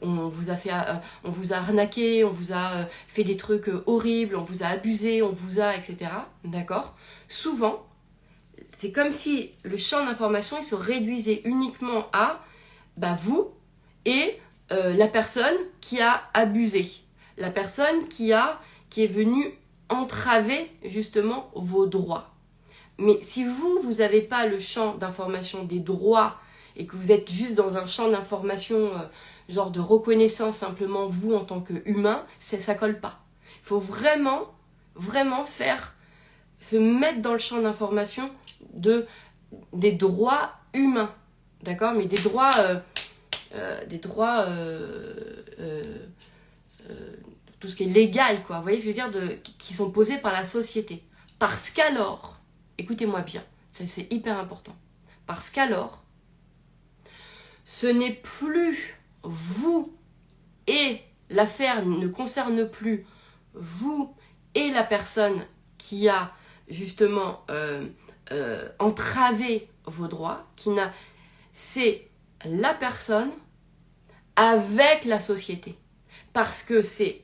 on vous a arnaqué, on vous a fait des trucs horribles, on vous a abusé, etc. D'accord? Souvent, c'est comme si le champ d'information il se réduisait uniquement à vous et la personne qui a abusé, la personne qui est venue entraver justement vos droits. Mais si vous n'avez pas le champ d'information des droits et que vous êtes juste dans un champ d'information genre de reconnaissance simplement vous en tant qu'humain, ça colle pas. Il faut vraiment, vraiment se mettre dans le champ d'information des droits humains, d'accord? Mais des droits tout ce qui est légal, quoi. Vous voyez ce que je veux dire, qui sont posés par la société. Parce qu'alors, écoutez-moi bien, c'est hyper important. Parce qu'alors, ce n'est plus vous et l'affaire ne concerne plus vous et la personne qui a justement entravé vos droits, c'est la personne avec la société. Parce que c'est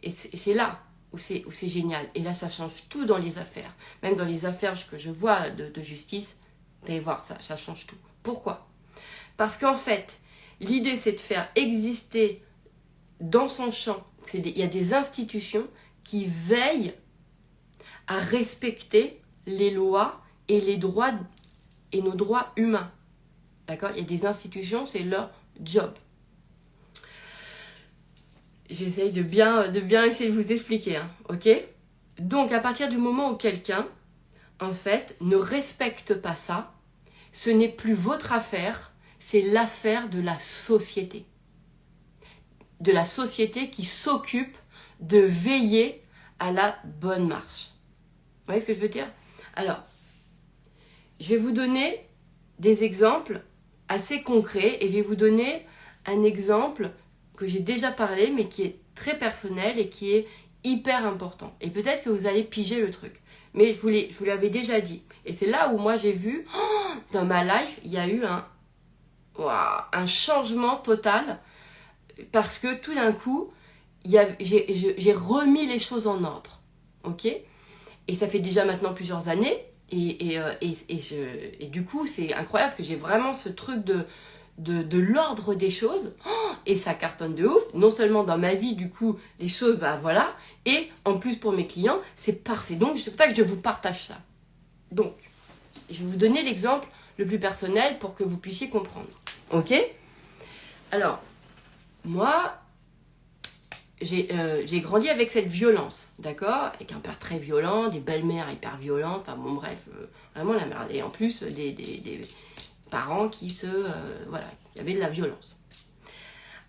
là où c'est génial. Et là, ça change tout dans les affaires. Même dans les affaires que je vois de justice, vous allez voir, ça change tout. Pourquoi? Parce qu'en fait, l'idée, c'est de faire exister dans son champ, il y a des institutions qui veillent à respecter les lois et les droits et nos droits humains. D'accord? Il y a des institutions, c'est leur job. J'essaye de bien essayer de vous expliquer, hein, ok? Donc, à partir du moment où quelqu'un, en fait, ne respecte pas ça, ce n'est plus votre affaire, c'est l'affaire de la société. De la société qui s'occupe de veiller à la bonne marche. Vous voyez ce que je veux dire? Alors, je vais vous donner des exemples assez concrets et je vais vous donner un exemple que j'ai déjà parlé mais qui est très personnel et qui est hyper important. Et peut-être que vous allez piger le truc. Mais je vous l'avais déjà dit. Et c'est là où moi j'ai vu, dans ma life, il y a eu un changement total parce que tout d'un coup, j'ai remis les choses en ordre. Ok? Et ça fait déjà maintenant plusieurs années. Et du coup, c'est incroyable que j'ai vraiment ce truc de l'ordre des choses. Et ça cartonne de ouf. Non seulement dans ma vie, du coup, les choses, bah voilà. Et en plus pour mes clients, c'est parfait. Donc, c'est pour ça que je vous partage ça. Donc, je vais vous donner l'exemple le plus personnel pour que vous puissiez comprendre. Ok? Alors, moi, j'ai grandi avec cette violence, d'accord? Avec un père très violent, des belles-mères hyper violentes, enfin bon bref, vraiment la merde. Et en plus, des parents qui voilà, il y avait de la violence.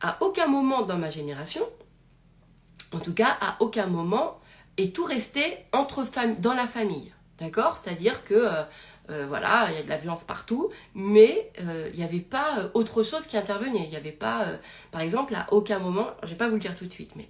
À aucun moment dans ma génération, en tout cas, à aucun moment, est tout resté dans la famille, d'accord? C'est-à-dire que, voilà, il y a de la violence partout, mais il n'y avait pas autre chose qui intervenait. Il n'y avait pas, par exemple, à aucun moment, je ne vais pas vous le dire tout de suite, mais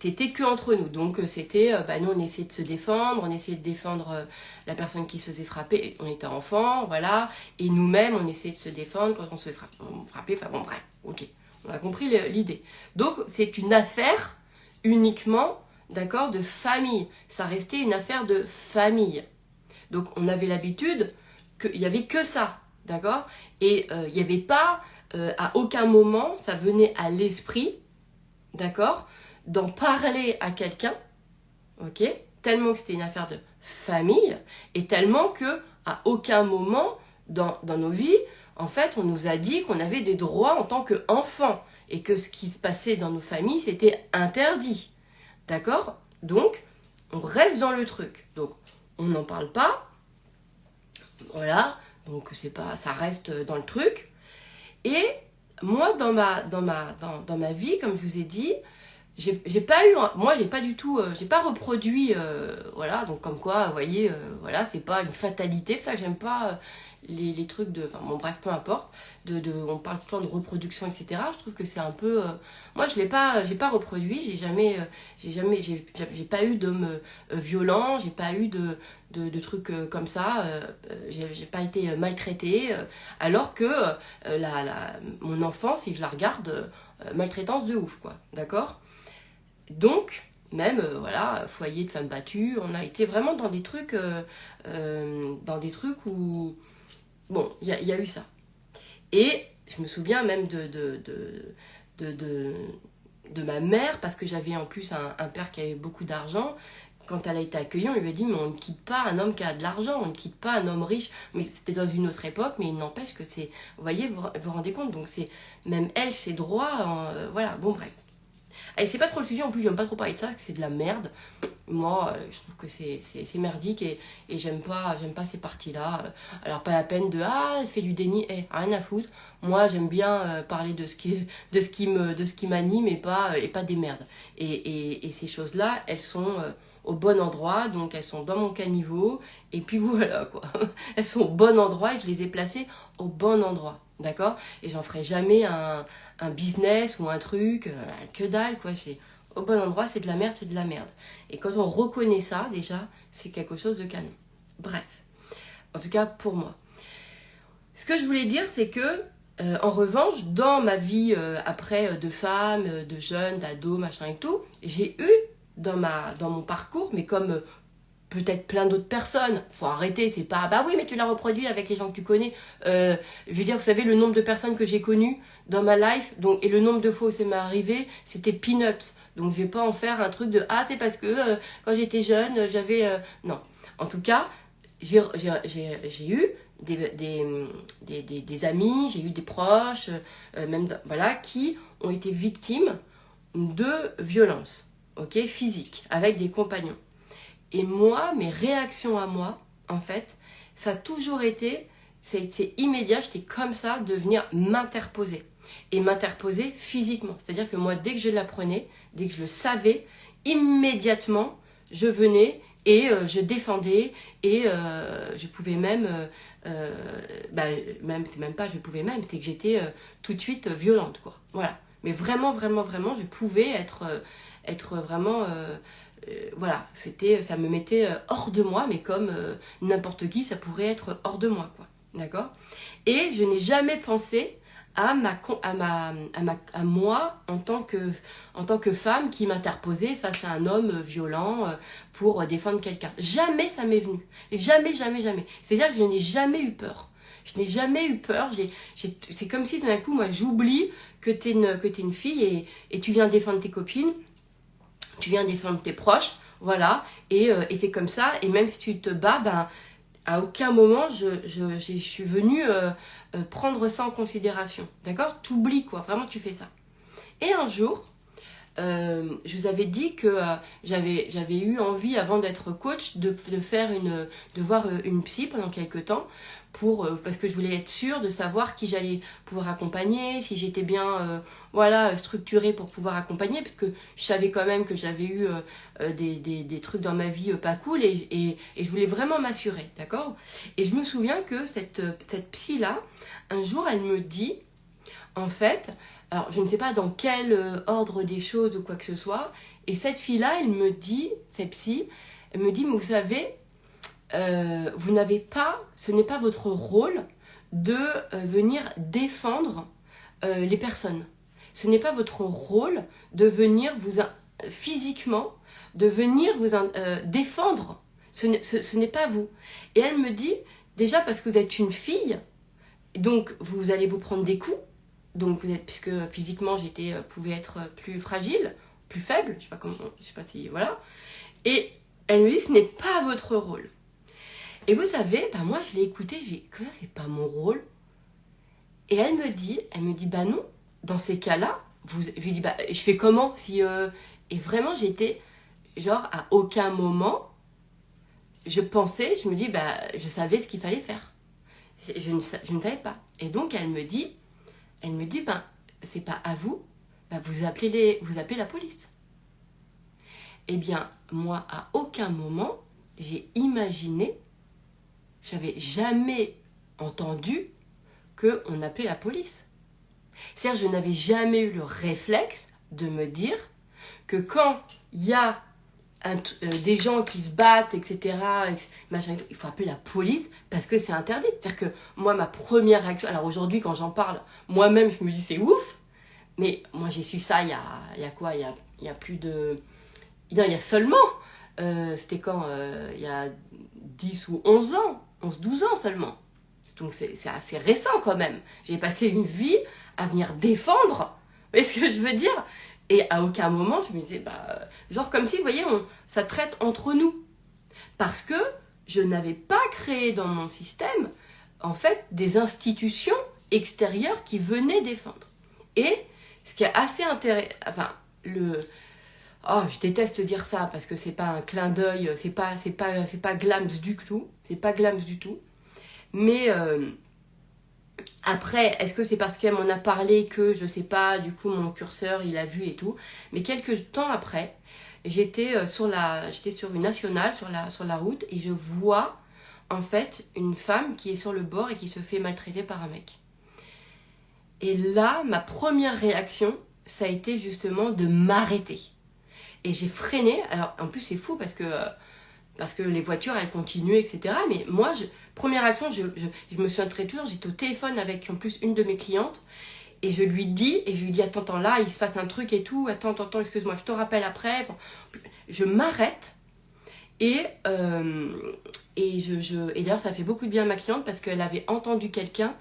c'était que entre nous. Donc c'était, nous on essayait de se défendre, on essayait de défendre la personne qui se faisait frapper, on était enfants, voilà, et nous-mêmes on essayait de se défendre quand on se frappait, enfin bon bref, ok, on a compris l'idée. Donc c'est une affaire uniquement, d'accord, de famille, ça restait une affaire de famille. Donc on avait l'habitude qu'il n'y avait que ça, d'accord, et il n'y avait pas, à aucun moment, ça venait à l'esprit, d'accord, d'en parler à quelqu'un, ok, tellement que c'était une affaire de famille, et tellement que à aucun moment dans nos vies, en fait, on nous a dit qu'on avait des droits en tant qu'enfants, et que ce qui se passait dans nos familles, c'était interdit, d'accord? Donc, on reste dans le truc, donc on n'en parle pas, voilà, donc c'est pas, ça reste dans le truc, et moi, dans ma vie, comme je vous ai dit, j'ai pas eu, moi j'ai pas du tout, j'ai pas reproduit, voilà, donc comme quoi, vous voyez, voilà, c'est pas une fatalité, c'est ça que j'aime pas les trucs de, enfin bon bref, peu importe, on parle tout le temps de reproduction, etc. Je trouve que c'est un peu, moi j'ai pas reproduit, j'ai pas eu d'homme violent, j'ai pas eu de trucs comme ça, j'ai pas été maltraitée, alors que mon enfance, si je la regarde, maltraitance de ouf, quoi, d'accord? Donc, même, voilà, foyer de femmes battues, on a été vraiment dans des trucs où, bon, il y a eu ça. Et je me souviens même de ma mère, parce que j'avais en plus un père qui avait beaucoup d'argent. Quand elle a été accueillie, on lui a dit, mais on ne quitte pas un homme qui a de l'argent, on ne quitte pas un homme riche. Mais c'était dans une autre époque, mais il n'empêche que c'est, vous voyez, vous rendez compte, donc c'est, même elle, ses droits, voilà, bon bref. Allez, c'est pas trop le sujet, en plus j'aime pas trop parler de ça, parce que c'est de la merde. Moi, je trouve que c'est merdique et j'aime pas ces parties-là. Alors pas la peine de elle fait du déni, rien à foutre. Moi j'aime bien parler de ce qui m'anime et pas des merdes. Et ces choses-là, elles sont au bon endroit, donc elles sont dans mon caniveau, et puis voilà quoi. Elles sont au bon endroit et je les ai placées au bon endroit, d'accord? Et j'en ferai jamais un business ou un truc, que dalle, quoi. C'est au bon endroit, c'est de la merde, c'est de la merde. Et quand on reconnaît ça, déjà, c'est quelque chose de canon. Bref, en tout cas pour moi. Ce que je voulais dire, c'est que, en revanche, dans ma vie après de femme, de jeune, d'ado, machin et tout, j'ai eu dans mon parcours, mais comme peut-être plein d'autres personnes, faut arrêter, c'est pas bah oui mais tu l'as reproduit avec les gens que tu connais. Je veux dire, vous savez le nombre de personnes que j'ai connues dans ma life, donc et le nombre de fois où ça m'est arrivé, c'était peanuts. Donc je vais pas en faire un truc de ah c'est parce que quand j'étais jeune j'avais non. En tout cas, j'ai eu des amis, j'ai eu des proches, même voilà, qui ont été victimes de violences, ok, physiques, avec des compagnons. Et moi, mes réactions à moi, en fait, ça a toujours été, c'est immédiat, j'étais comme ça, de venir m'interposer. Et m'interposer physiquement. C'est-à-dire que moi, dès que je l'apprenais, dès que je le savais, immédiatement, je venais et je défendais et je pouvais même, même pas je pouvais même, c'était que j'étais tout de suite violente, quoi. Voilà. Mais vraiment, vraiment, vraiment, je pouvais être vraiment... voilà, ça me mettait hors de moi, mais comme n'importe qui, ça pourrait être hors de moi, quoi. D'accord? Et je n'ai jamais pensé à moi en tant que femme qui m'interposait face à un homme violent pour défendre quelqu'un. Jamais ça m'est venu. Jamais, jamais, jamais. C'est-à-dire que je n'ai jamais eu peur. Je n'ai jamais eu peur. C'est comme si d'un coup, moi, j'oublie que t'es une fille et tu viens défendre tes copines. Tu viens défendre tes proches, voilà, et c'est comme ça, et même si tu te bats, ben, à aucun moment je suis venue prendre ça en considération, d'accord? T'oublies, quoi, vraiment tu fais ça. Et un jour, je vous avais dit que j'avais eu envie, avant d'être coach, de voir une psy pendant quelques temps, parce que je voulais être sûre de savoir qui j'allais pouvoir accompagner, si j'étais bien voilà, structurée pour pouvoir accompagner, parce que je savais quand même que j'avais eu des trucs dans ma vie pas cool, et je voulais vraiment m'assurer, d'accord? Et je me souviens que cette psy-là, un jour, elle me dit, en fait, alors je ne sais pas dans quel ordre des choses ou quoi que ce soit, et cette fille-là, elle me dit, cette psy, elle me dit, mais vous savez, vous n'avez pas, ce n'est pas votre rôle de venir défendre les personnes. Ce n'est pas votre rôle de venir physiquement, de venir vous défendre. Ce n'est pas vous. Et elle me dit, déjà parce que vous êtes une fille, donc vous allez vous prendre des coups, donc puisque physiquement pouvais être plus fragile, plus faible, je sais pas si, voilà. Et elle me dit, ce n'est pas votre rôle. Et vous savez, bah moi je l'ai écoutée, je lui ai dit, que c'est pas mon rôle. Et elle me dit, bah non, dans ces cas-là, je lui dis, bah je fais comment si Et vraiment j'étais, genre à aucun moment, je me dis, bah je savais ce qu'il fallait faire. Je ne savais pas. Et donc elle me dit, ben c'est pas à vous, ben, vous appelez la police. Eh bien, moi, à aucun moment, j'ai imaginé, j'avais jamais entendu qu'on appelait la police. C'est-à-dire, je n'avais jamais eu le réflexe de me dire que quand il y a des gens qui se battent, etc., machin, il faut appeler la police parce que c'est interdit. C'est-à-dire que moi, ma première réaction, alors aujourd'hui, quand j'en parle, moi-même, je me dis c'est ouf, mais moi, j'ai su ça il y a quoi? Il y a plus de... Non, il y a seulement, c'était quand il y a 10 ou 11 ans, 11-12 ans seulement. Donc c'est assez récent quand même. J'ai passé une vie à venir défendre, vous voyez ce que je veux dire? Et à aucun moment, je me disais, bah, genre comme si, vous voyez, ça traite entre nous. Parce que je n'avais pas créé dans mon système, en fait, des institutions extérieures qui venaient défendre. Et ce qui est assez intéressant, enfin, je déteste dire ça parce que c'est pas un clin d'œil, c'est pas glams du tout, c'est pas glams du tout. Mais après, est-ce que c'est parce qu'elle m'en a parlé que, je sais pas, du coup mon curseur il a vu et tout. Mais quelques temps après, j'étais sur une nationale, sur la route, et je vois en fait une femme qui est sur le bord et qui se fait maltraiter par un mec. Et là, ma première réaction, ça a été justement de m'arrêter. Et j'ai freiné. Alors, en plus, c'est fou parce que les voitures, elles continuaient, etc. Mais moi, première action, je me souviendrai toujours, j'étais au téléphone avec en plus une de mes clientes. Et je lui dis, attends, là, il se passe un truc et tout. Attends, excuse-moi, je te rappelle après. Je m'arrête. Et d'ailleurs, ça fait beaucoup de bien à ma cliente parce qu'elle avait entendu quelqu'un,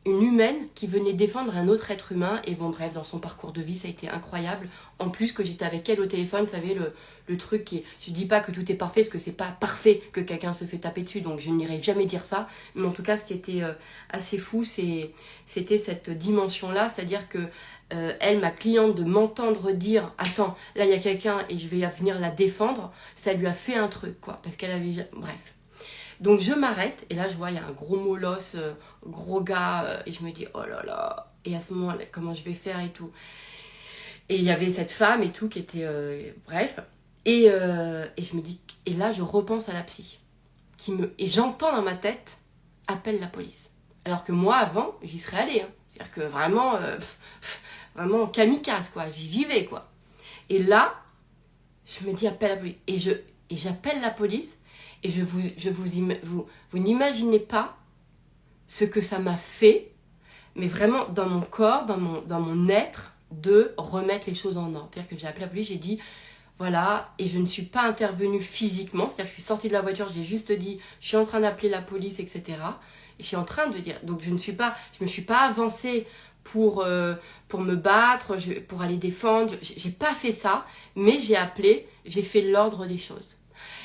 une humaine, qui venait défendre un autre être humain. Et bon, bref, dans son parcours de vie, ça a été incroyable. En plus que j'étais avec elle au téléphone, vous savez, le truc qui est... Je dis pas que tout est parfait, parce que c'est pas parfait que quelqu'un se fait taper dessus, donc je n'irai jamais dire ça. Mais en tout cas, ce qui était assez fou, c'était cette dimension-là, c'est-à-dire que elle, ma cliente, de m'entendre dire « Attends, là, il y a quelqu'un et je vais venir la défendre », ça lui a fait un truc, quoi. Parce qu'elle avait... Bref. Donc, je m'arrête. Et là, je vois, il y a un gros molosse, gros gars. Et je me dis « Oh là là !» Et à ce moment-là, comment je vais faire et tout. Et il y avait cette femme et tout qui était... bref. Et je me dis... Et là, je repense à la psy. Et j'entends dans ma tête « Appelle la police ». Alors que moi, avant, j'y serais allée. Hein. C'est-à-dire que vraiment... vraiment kamikaze, quoi. J'y vivais, quoi. Et là, je me dis, appelle la police. Et j'appelle la police. Et vous n'imaginez pas ce que ça m'a fait, mais vraiment dans mon corps, dans mon être, de remettre les choses en ordre. C'est-à-dire que j'ai appelé la police, j'ai dit, voilà, et je ne suis pas intervenue physiquement. C'est-à-dire que je suis sortie de la voiture, j'ai juste dit, je suis en train d'appeler la police, etc. Et je suis en train de dire, donc je me suis pas avancée pour me battre, pour aller défendre. J'ai pas fait ça, mais j'ai appelé, j'ai fait l'ordre des choses.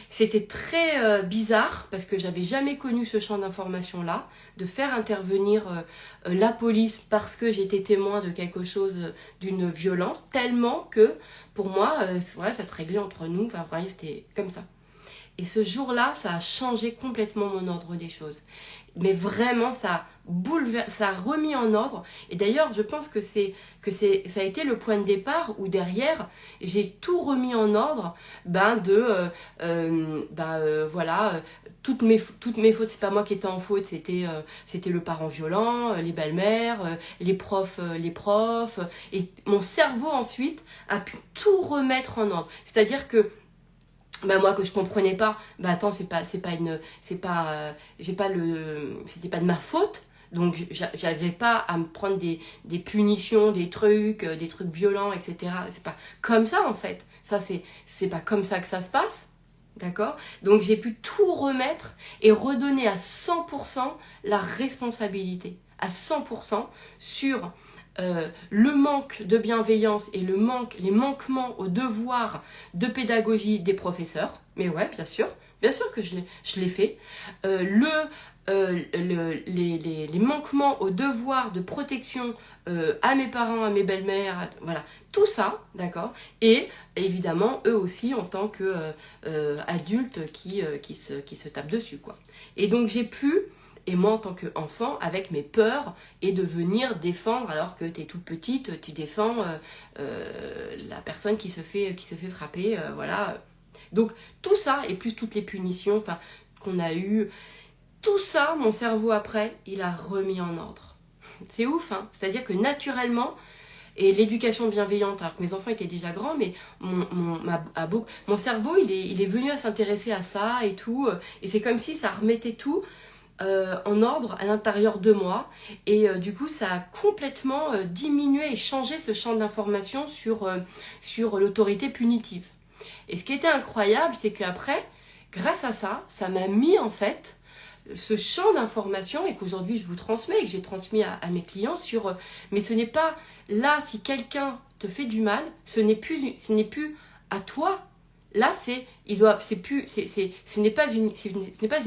C'était très bizarre parce que j'avais jamais connu ce champ d'information-là, de faire intervenir la police parce que j'étais témoin de quelque chose, d'une violence, tellement que pour moi, ouais, ça se réglait entre nous, enfin, vraiment, c'était comme ça. Et ce jour-là, ça a changé complètement mon ordre des choses. Mais vraiment, ça a remis en ordre. Et d'ailleurs, je pense que ça a été le point de départ où derrière, j'ai tout remis en ordre. Voilà, toutes mes fautes, c'est pas moi qui étais en faute, c'était le parent violent, les belles-mères, les profs. Et mon cerveau ensuite a pu tout remettre en ordre. C'est-à-dire que moi que je comprenais pas, c'était pas de ma faute, donc j'avais pas à me prendre des punitions, des trucs violents, etc. C'est pas comme ça en fait, ça c'est pas comme ça que ça se passe, d'accord? Donc j'ai pu tout remettre et redonner à 100% la responsabilité, à 100% sur le manque de bienveillance et les manquements aux devoirs de pédagogie des professeurs. Mais ouais, bien sûr que je l'ai fait. Les manquements aux devoirs de protection à mes parents, à mes belles-mères, voilà, tout ça, d'accord. Et évidemment, eux aussi, en tant qu'adultes qui se tapent dessus, quoi. Et donc j'ai pu... Et moi, en tant qu'enfant, avec mes peurs, et de venir défendre, alors que tu es toute petite, tu défends la personne qui se fait frapper, voilà. Donc, tout ça, et plus toutes les punitions qu'on a eues, tout ça, mon cerveau, après, il a remis en ordre. C'est ouf, hein. C'est-à-dire que naturellement, et l'éducation bienveillante, alors que mes enfants étaient déjà grands, mais mon cerveau, il est venu à s'intéresser à ça et tout, et c'est comme si ça remettait tout en ordre à l'intérieur de moi, et du coup ça a complètement diminué et changé ce champ d'information sur l'autorité punitive. Et ce qui était incroyable, c'est qu'après, grâce à ça, ça m'a mis en fait ce champ d'information, et qu'aujourd'hui je vous transmets, et que j'ai transmis à mes clients sur mais ce n'est pas là, si quelqu'un te fait du mal, ce n'est plus à toi. Là, ce n'est pas une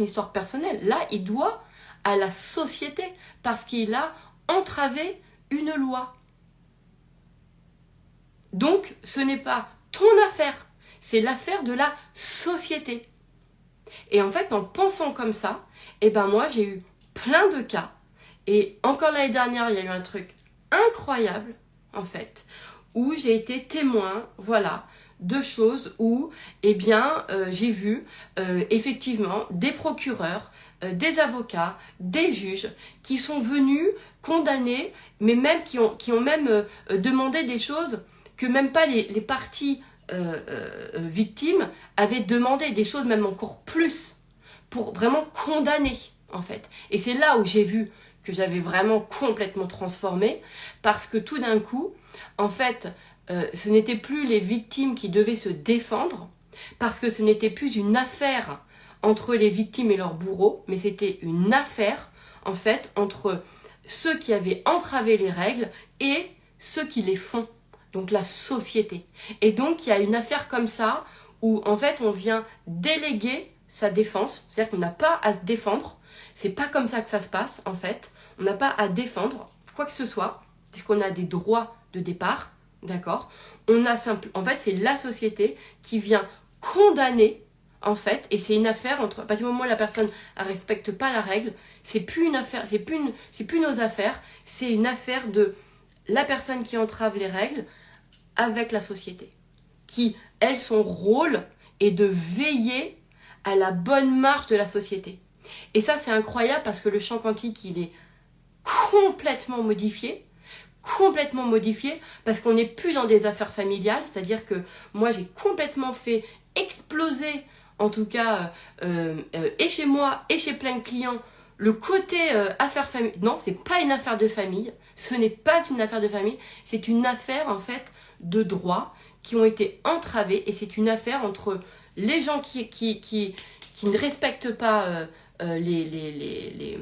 histoire personnelle. Là, il doit à la société parce qu'il a entravé une loi. Donc, ce n'est pas ton affaire, c'est l'affaire de la société. Et en fait, en pensant comme ça, moi, j'ai eu plein de cas. Et encore l'année dernière, il y a eu un truc incroyable, en fait, où j'ai été témoin, voilà, de choses où, j'ai vu effectivement des procureurs des avocats, des juges qui sont venus condamner, mais même qui ont même demandé des choses que même pas les parties victimes avaient demandé, des choses même encore plus, pour vraiment condamner en fait. Et c'est là où j'ai vu que j'avais vraiment complètement transformé, parce que tout d'un coup, en fait, ce n'était plus les victimes qui devaient se défendre, parce que ce n'était plus une affaire entre les victimes et leurs bourreaux, mais c'était une affaire, en fait, entre ceux qui avaient entravé les règles et ceux qui les font, donc la société. Et donc, il y a une affaire comme ça, où, en fait, on vient déléguer sa défense, c'est-à-dire qu'on n'a pas à se défendre, c'est pas comme ça que ça se passe, en fait, on n'a pas à défendre quoi que ce soit, puisqu'on a des droits de départ, d'accord? En fait, c'est la société qui vient condamner, en fait, et c'est une affaire entre, à partir du moment où la personne ne respecte pas la règle, c'est plus une affaire, c'est plus nos affaires, c'est une affaire de la personne qui entrave les règles avec la société, qui, elle, son rôle est de veiller à la bonne marche de la société. Et ça, c'est incroyable parce que le champ quantique, il est complètement modifié, parce qu'on n'est plus dans des affaires familiales, c'est-à-dire que moi, j'ai complètement fait exploser, en tout cas, et chez moi, et chez plein de clients, le côté affaire famille. Non, c'est pas une affaire de famille, ce n'est pas une affaire de famille, c'est une affaire, en fait, de droits qui ont été entravés, et c'est une affaire entre les gens qui ne respectent pas les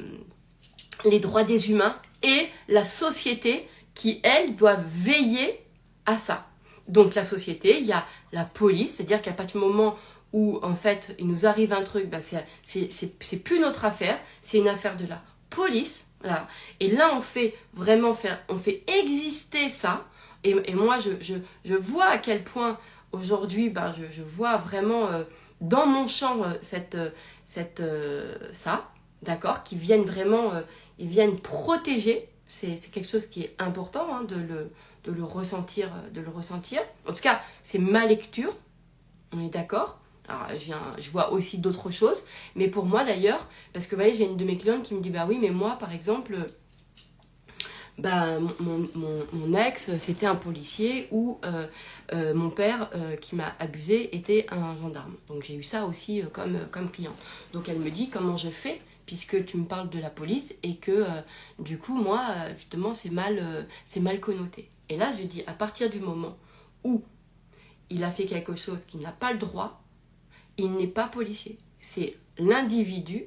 droits des humains et la société qui, elle, doit veiller à ça. Donc la société, il y a la police, c'est-à-dire qu'à partir du moment où, en fait, il nous arrive un truc, bah, c'est plus notre affaire, c'est une affaire de la police. Voilà. Et là, on fait exister ça. Et moi, je vois à quel point, aujourd'hui, bah, je vois vraiment dans mon champ ça, d'accord, qui viennent vraiment, ils viennent protéger. C'est quelque chose qui est important, hein, de le ressentir, En tout cas, c'est ma lecture, on est d'accord. Alors, je vois aussi d'autres choses, mais pour moi d'ailleurs, parce que vous voyez, j'ai une de mes clientes qui me dit, bah oui, mais moi, par exemple, bah, mon ex, c'était un policier, ou mon père qui m'a abusé était un gendarme. Donc j'ai eu ça aussi comme client. Donc elle me dit, comment je fais, puisque tu me parles de la police et que du coup, moi, justement, c'est mal connoté. Et là, je dis, à partir du moment où il a fait quelque chose qu'il n'a pas le droit, il n'est pas policier. C'est l'individu,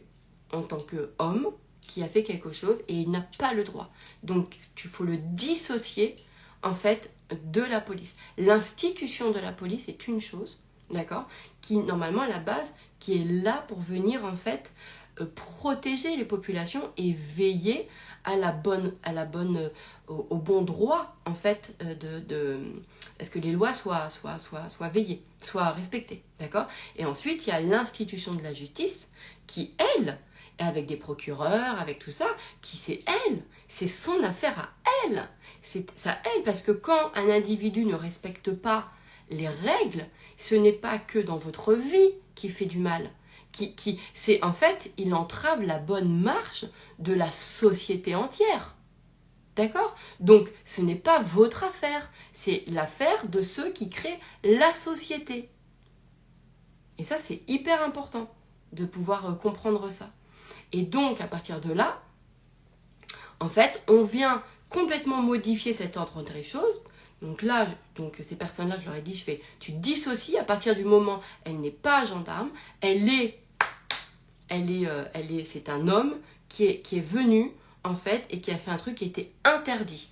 en tant qu'homme, qui a fait quelque chose et il n'a pas le droit. Donc, il faut le dissocier, en fait, de la police. L'institution de la police est une chose, d'accord, qui, normalement, à la base, qui est là pour venir, en fait, protéger les populations et veiller à au bon droit, en fait, est-ce que les lois soient veillées, soient respectées, d'accord? Et ensuite, il y a l'institution de la justice qui, elle, avec des procureurs, avec tout ça, c'est son affaire à elle. C'est à elle, parce que quand un individu ne respecte pas les règles, ce n'est pas que dans votre vie qui fait du mal. C'est en fait, il entrave la bonne marche de la société entière. D'accord? Donc, ce n'est pas votre affaire, c'est l'affaire de ceux qui créent la société. Et ça, c'est hyper important de pouvoir comprendre ça. Et donc, à partir de là, en fait, on vient complètement modifier cet ordre des choses. Donc là, ces personnes-là, je leur ai dit, tu dissocies à partir du moment, elle n'est pas gendarme, c'est un homme qui est venu, en fait, et qui a fait un truc qui était interdit.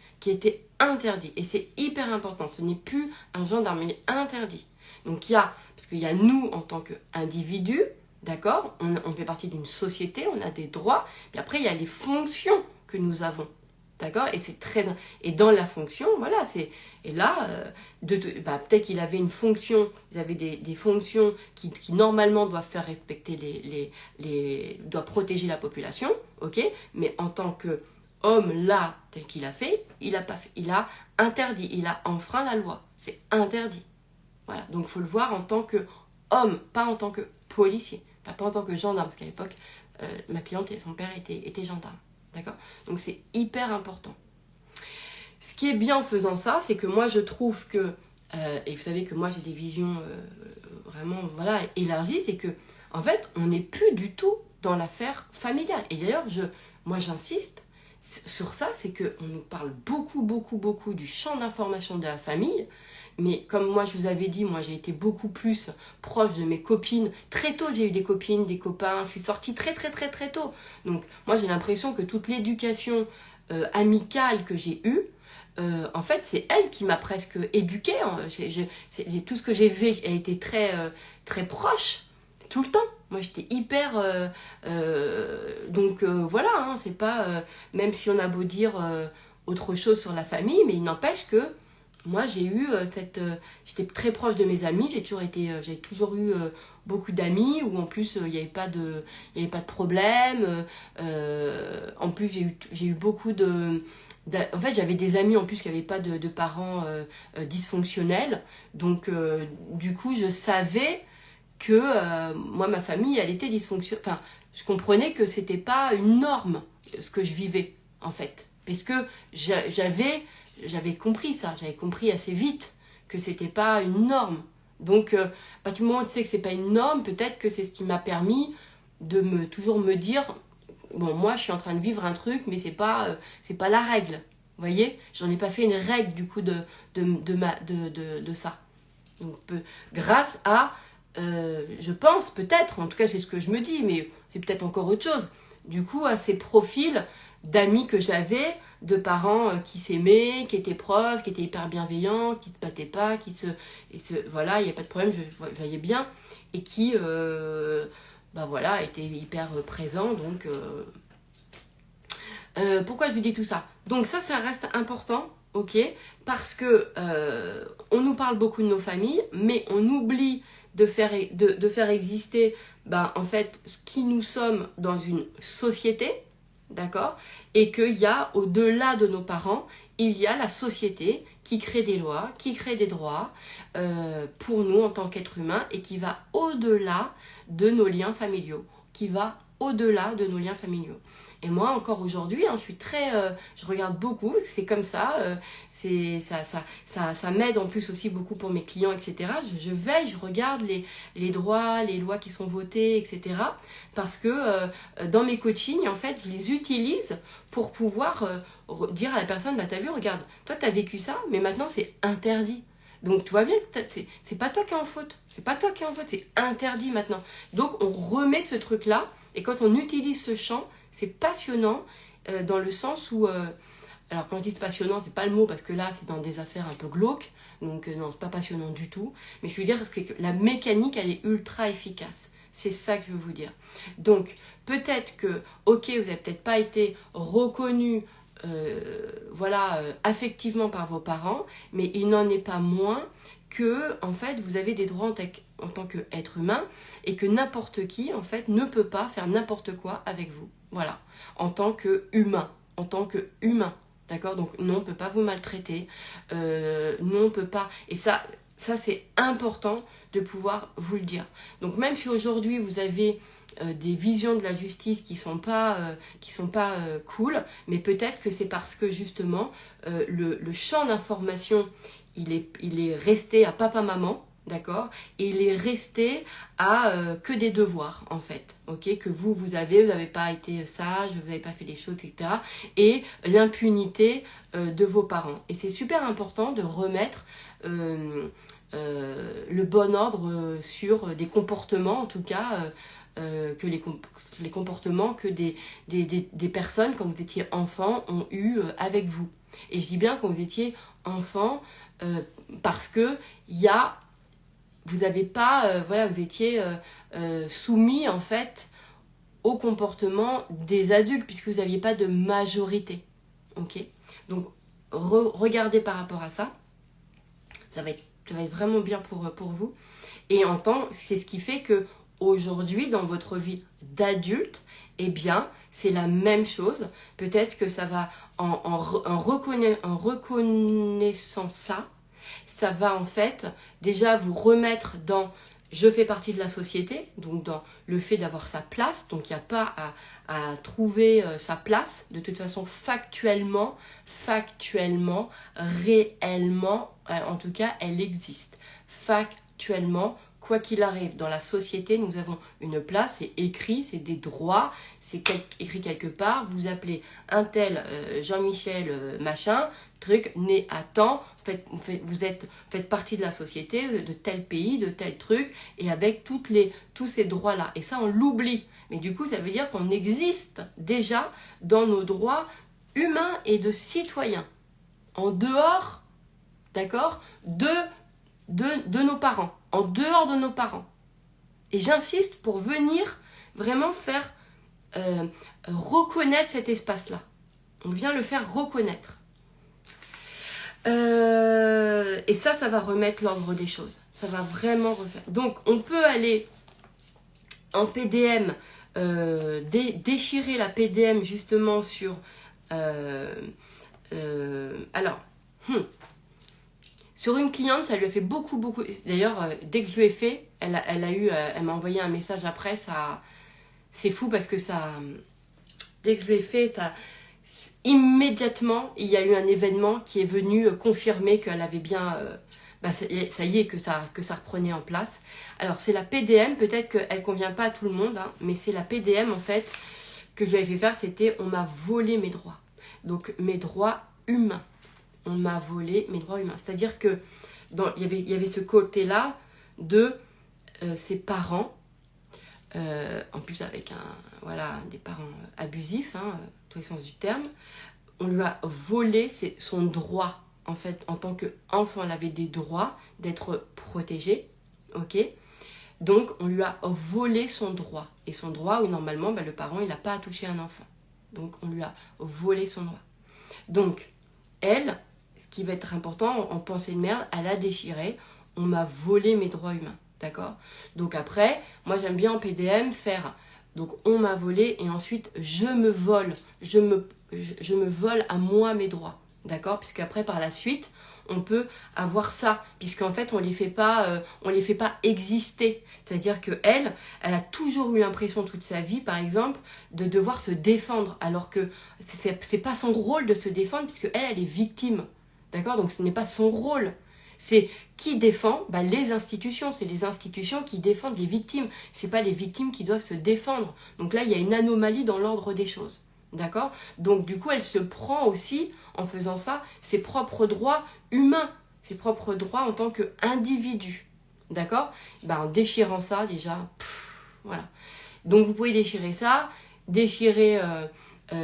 Et c'est hyper important. Ce n'est plus un gendarme, il est interdit. Donc parce qu'il y a nous en tant qu'individus, d'accord, on fait partie d'une société, on a des droits, puis après il y a les fonctions que nous avons, d'accord, et dans la fonction, voilà, et là, peut-être qu'il avait une fonction, ils avaient des fonctions qui normalement doivent faire respecter doivent protéger la population, ok, mais en tant que homme là, tel qu'il a fait, il a pas fait, il a interdit, il a enfreint la loi, c'est interdit. Voilà, donc il faut le voir en tant qu'homme, pas en tant que policier, enfin, pas en tant que gendarme, parce qu'à l'époque, Ma cliente, son père était gendarme. D'accord? Donc c'est hyper important. Ce qui est bien en faisant ça, c'est que moi je trouve que, et vous savez que moi j'ai des visions vraiment voilà, élargies, c'est que en fait on n'est plus du tout dans l'affaire familiale. Et d'ailleurs, moi j'insiste sur ça, c'est qu'on nous parle beaucoup du champ d'information de la famille, mais comme moi je vous avais dit, moi j'ai été beaucoup plus proche de mes copines. Très tôt j'ai eu des copines, des copains, je suis sortie très très tôt. Donc moi j'ai l'impression que toute l'éducation amicale que j'ai eue, en fait c'est elle qui m'a presque éduquée. Hein. Tout ce que j'ai vécu a été très proche, tout le temps. Moi j'étais hyper... donc voilà, hein, c'est pas... même si on a beau dire autre chose sur la famille, mais il n'empêche que moi j'ai eu j'étais très proche de mes amis, j'ai toujours eu beaucoup d'amis où en plus il n'y avait pas de problème. En plus j'ai eu beaucoup en fait j'avais des amis en plus qui n'avaient pas de parents dysfonctionnels. Donc du coup je savais que moi ma famille elle était dysfonctionnelle. Enfin je comprenais que c'était pas une norme ce que je vivais en fait. Parce que j'avais compris ça, j'avais compris assez vite que c'était pas une norme. Donc, à partir du moment où tu sais que c'est pas une norme, peut-être que c'est ce qui m'a permis de toujours me dire, bon, moi je suis en train de vivre un truc, mais c'est pas la règle. Vous voyez, j'en ai pas fait une règle du coup de ça. Donc, grâce à, je pense peut-être, en tout cas c'est ce que je me dis, mais c'est peut-être encore autre chose. Du coup, à ces profils d'amis que j'avais, de parents qui s'aimaient, qui étaient profs, qui étaient hyper bienveillants, qui ne se battaient pas, voilà, il n'y a pas de problème, je voyais bien, et qui, voilà, étaient hyper présents, donc... pourquoi je vous dis tout ça? Donc ça reste important, ok? Parce que on nous parle beaucoup de nos familles, mais on oublie de faire exister, en fait, ce qui nous sommes dans une société, d'accord? Et qu'il y a, au-delà de nos parents, il y a la société qui crée des lois, qui crée des droits pour nous en tant qu'êtres humains et qui va au-delà de nos liens familiaux, Et moi, encore aujourd'hui, hein, je regarde beaucoup, c'est comme ça, ça m'aide en plus aussi beaucoup pour mes clients, etc. Je veille, je regarde les droits, les lois qui sont votées, etc. Parce que dans mes coachings, en fait, je les utilise pour pouvoir dire à la personne, t'as vu, regarde, toi t'as vécu ça, mais maintenant c'est interdit. Donc tu vois bien que c'est pas toi qui es en faute, c'est interdit maintenant. Donc on remet ce truc-là, et quand on utilise ce champ, c'est passionnant dans le sens où... alors quand je dis passionnant, c'est pas le mot parce que là c'est dans des affaires un peu glauques, donc non, c'est pas passionnant du tout. Mais je veux dire que la mécanique elle est ultra efficace. C'est ça que je veux vous dire. Donc peut-être que, ok, vous n'avez peut-être pas été reconnu affectivement par vos parents, mais il n'en est pas moins que en fait vous avez des droits en tant qu'être humain et que n'importe qui en fait ne peut pas faire n'importe quoi avec vous. Voilà, en tant qu'humain, d'accord? Donc non, on ne peut pas vous maltraiter, non, on ne peut pas, et ça c'est important de pouvoir vous le dire. Donc même si aujourd'hui vous avez des visions de la justice qui sont pas cool, mais peut-être que c'est parce que justement le champ d'information il est resté à papa-maman, d'accord? Et il est resté à que des devoirs, en fait, ok? Que vous n'avez pas été sage, vous n'avez pas fait les choses, etc. Et l'impunité de vos parents. Et c'est super important de remettre le bon ordre sur des comportements, en tout cas, que les comportements que des personnes, quand vous étiez enfant, ont eu avec vous. Et je dis bien quand vous étiez enfant, parce que vous n'avez pas, vous étiez soumis en fait au comportement des adultes puisque vous n'aviez pas de majorité, ok? Donc regardez par rapport à ça, ça va être vraiment bien pour vous. Et c'est ce qui fait que aujourd'hui dans votre vie d'adulte, eh bien c'est la même chose. Peut-être que ça va en reconnaissant ça va en fait déjà vous remettre dans je fais partie de la société, donc dans le fait d'avoir sa place, donc il n'y a pas à trouver sa place. De toute façon, factuellement, réellement, en tout cas, elle existe. Factuellement, quoi qu'il arrive, dans la société, nous avons une place, c'est écrit, c'est des droits, c'est écrit quelque part. Vous appelez un tel Jean-Michel machin, truc, né à temps, vous faites partie de la société, de tel pays, de tel truc, et avec tous ces droits-là. Et ça, on l'oublie. Mais du coup, ça veut dire qu'on existe déjà dans nos droits humains et de citoyens, en dehors, d'accord, de nos parents, en dehors de nos parents. Et j'insiste pour venir vraiment faire reconnaître cet espace-là. On vient le faire reconnaître. Et ça va remettre l'ordre des choses. Ça va vraiment refaire. Donc, on peut aller en PDM, déchirer la PDM justement sur... sur une cliente, ça lui a fait beaucoup. D'ailleurs, dès que je lui ai fait, elle m'a envoyé un message après. C'est fou parce que ça... Dès que je lui ai fait, immédiatement, il y a eu un événement qui est venu confirmer qu'elle avait bien... ça y est, que ça reprenait en place. Alors, c'est la PDM, peut-être qu'elle ne convient pas à tout le monde, hein, mais c'est la PDM, en fait, que je lui avais fait faire, c'était on m'a volé mes droits. Donc, mes droits humains. On m'a volé mes droits humains. C'est-à-dire que il y avait ce côté-là de ses parents, en plus avec des parents abusifs, tous les sens du terme. On lui a volé son droit. En fait, en tant qu'enfant, elle avait des droits d'être protégée. Ok ? Donc, on lui a volé son droit. Et son droit, où normalement, le parent, il n'a pas à toucher un enfant. Donc, on lui a volé son droit. Donc, elle, ce qui va être important, en pensée de merde, elle a déchiré. On m'a volé mes droits humains. D'accord ? Donc après, moi j'aime bien en PDM faire... Donc on m'a volé et ensuite je me vole. Je me vole à moi mes droits. D'accord ? Puisqu'après par la suite, on peut avoir ça. Puisqu'en fait, on les fait pas exister. C'est-à-dire qu'elle a toujours eu l'impression toute sa vie, par exemple, de devoir se défendre. Alors que c'est pas son rôle de se défendre puisqu'elle est victime. D'accord ? Donc ce n'est pas son rôle. C'est qui défend ? Les institutions. C'est les institutions qui défendent les victimes. Ce n'est pas les victimes qui doivent se défendre. Donc là, il y a une anomalie dans l'ordre des choses. D'accord ? Donc du coup, elle se prend aussi, en faisant ça, ses propres droits humains. Ses propres droits en tant qu'individu. D'accord ? En déchirant ça, déjà, voilà. Donc vous pouvez déchirer ça. Déchirer,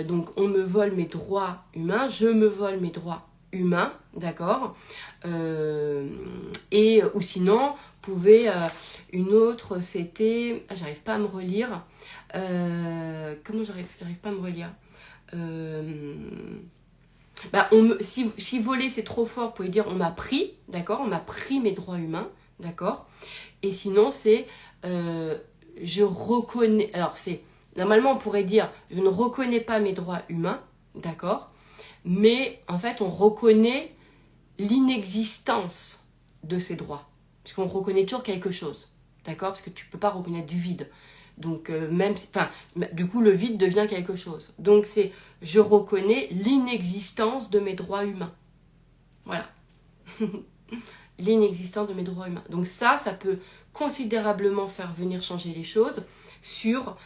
donc on me vole mes droits humains. Je me vole mes droits humain, d'accord, ou sinon, vous pouvez, une autre, c'était, j'arrive pas à me relire, comment j'arrive pas à me relire, si voler c'est trop fort, vous pouvez dire on m'a pris, d'accord, on m'a pris mes droits humains, d'accord, et sinon c'est, je reconnais, alors c'est, normalement on pourrait dire je ne reconnais pas mes droits humains, d'accord. Mais en fait, on reconnaît l'inexistence de ces droits. Puisqu'on reconnaît toujours quelque chose. D'accord ? Parce que tu ne peux pas reconnaître du vide. Donc, du coup, le vide devient quelque chose. Donc, c'est je reconnais l'inexistence de mes droits humains. Voilà. L'inexistence de mes droits humains. Donc, ça peut considérablement faire venir changer les choses sur,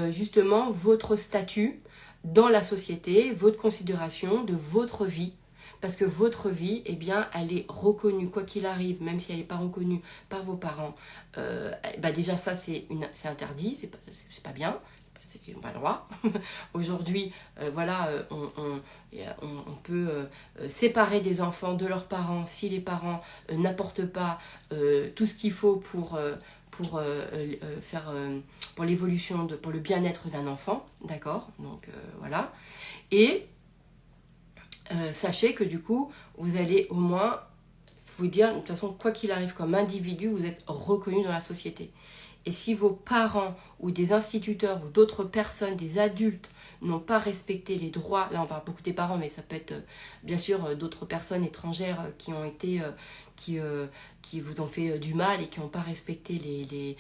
justement, votre statut dans la société, votre considération de votre vie, parce que votre vie, eh bien, elle est reconnue, quoi qu'il arrive, même si elle n'est pas reconnue par vos parents. Déjà, ça, c'est interdit, c'est pas bien, c'est pas le droit. Aujourd'hui, on peut séparer des enfants de leurs parents si les parents n'apportent pas tout ce qu'il faut pour l'évolution, pour le bien-être d'un enfant, d'accord ? Donc voilà. Et sachez que du coup, vous allez au moins vous dire, de toute façon, quoi qu'il arrive comme individu, vous êtes reconnu dans la société. Et si vos parents ou des instituteurs ou d'autres personnes, des adultes, n'ont pas respecté les droits, là on parle beaucoup des parents, mais ça peut être bien sûr d'autres personnes étrangères qui ont été, qui vous ont fait du mal et qui n'ont pas respecté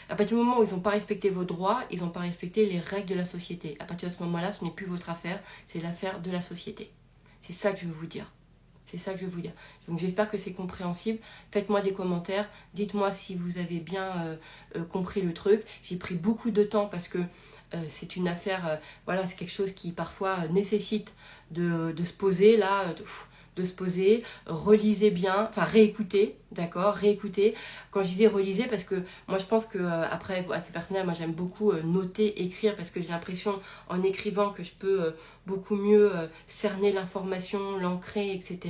à partir du moment où ils n'ont pas respecté vos droits, ils n'ont pas respecté les règles de la société. À partir de ce moment-là, ce n'est plus votre affaire, c'est l'affaire de la société. C'est ça que je veux vous dire. C'est ça que je veux vous dire. Donc j'espère que c'est compréhensible. Faites-moi des commentaires. Dites-moi si vous avez bien compris le truc. J'ai pris beaucoup de temps parce que c'est une affaire, voilà, c'est quelque chose qui parfois nécessite de se poser là, de se poser, relisez bien, enfin réécoutez, d'accord, réécoutez. Quand je dis relisez, parce que moi je pense que après, c'est personnel, moi j'aime beaucoup noter, écrire, parce que j'ai l'impression en écrivant que je peux beaucoup mieux cerner l'information, l'ancrer, etc.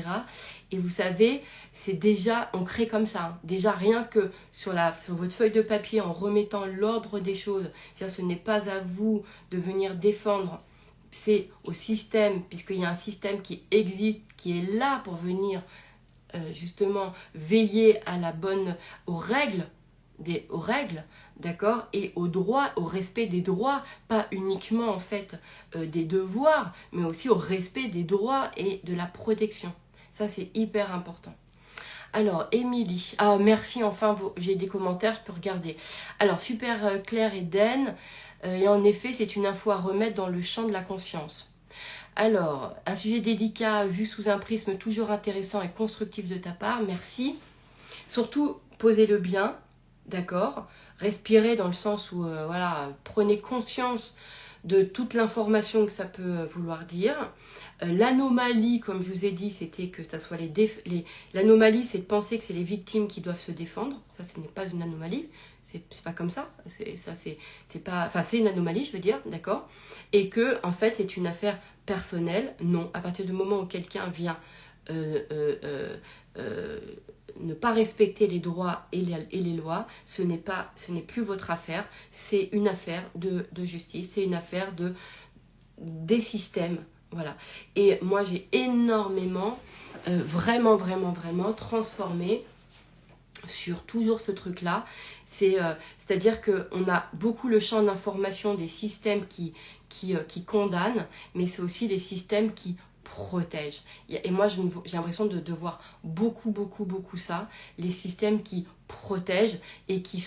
Et vous savez, c'est déjà, on crée comme ça, hein. Déjà rien que sur votre feuille de papier, en remettant l'ordre des choses, c'est-à-dire ce n'est pas à vous de venir défendre, c'est au système, puisqu'il y a un système qui existe, qui est là pour venir justement veiller à aux règles, d'accord, et au droit, au respect des droits, pas uniquement en fait des devoirs, mais aussi au respect des droits et de la protection. Ça c'est hyper important. Alors, Émilie, ah merci, enfin, j'ai des commentaires, je peux regarder. Alors, super Claire et Den, et en effet, c'est une info à remettre dans le champ de la conscience. Alors, un sujet délicat vu sous un prisme toujours intéressant et constructif de ta part, merci. Surtout, posez-le bien, d'accord? Respirez dans le sens où, voilà, prenez conscience de toute l'information que ça peut vouloir dire. L'anomalie, comme je vous ai dit, c'était que ça soit l'anomalie, c'est de penser que c'est les victimes qui doivent se défendre. Ça, ce n'est pas une anomalie. C'est pas comme ça. C'est une anomalie, je veux dire, d'accord. Et que, en fait, c'est une affaire personnelle. Non, à partir du moment où quelqu'un vient ne pas respecter les droits et les lois, ce n'est plus votre affaire. C'est une affaire de justice. C'est une affaire des systèmes. Voilà. Et moi, j'ai énormément, vraiment transformé sur toujours ce truc-là. C'est-à-dire qu'on a beaucoup le champ d'information des systèmes qui condamnent, mais c'est aussi les systèmes qui protègent. Et moi, j'ai l'impression de voir beaucoup ça, les systèmes qui protègent et qui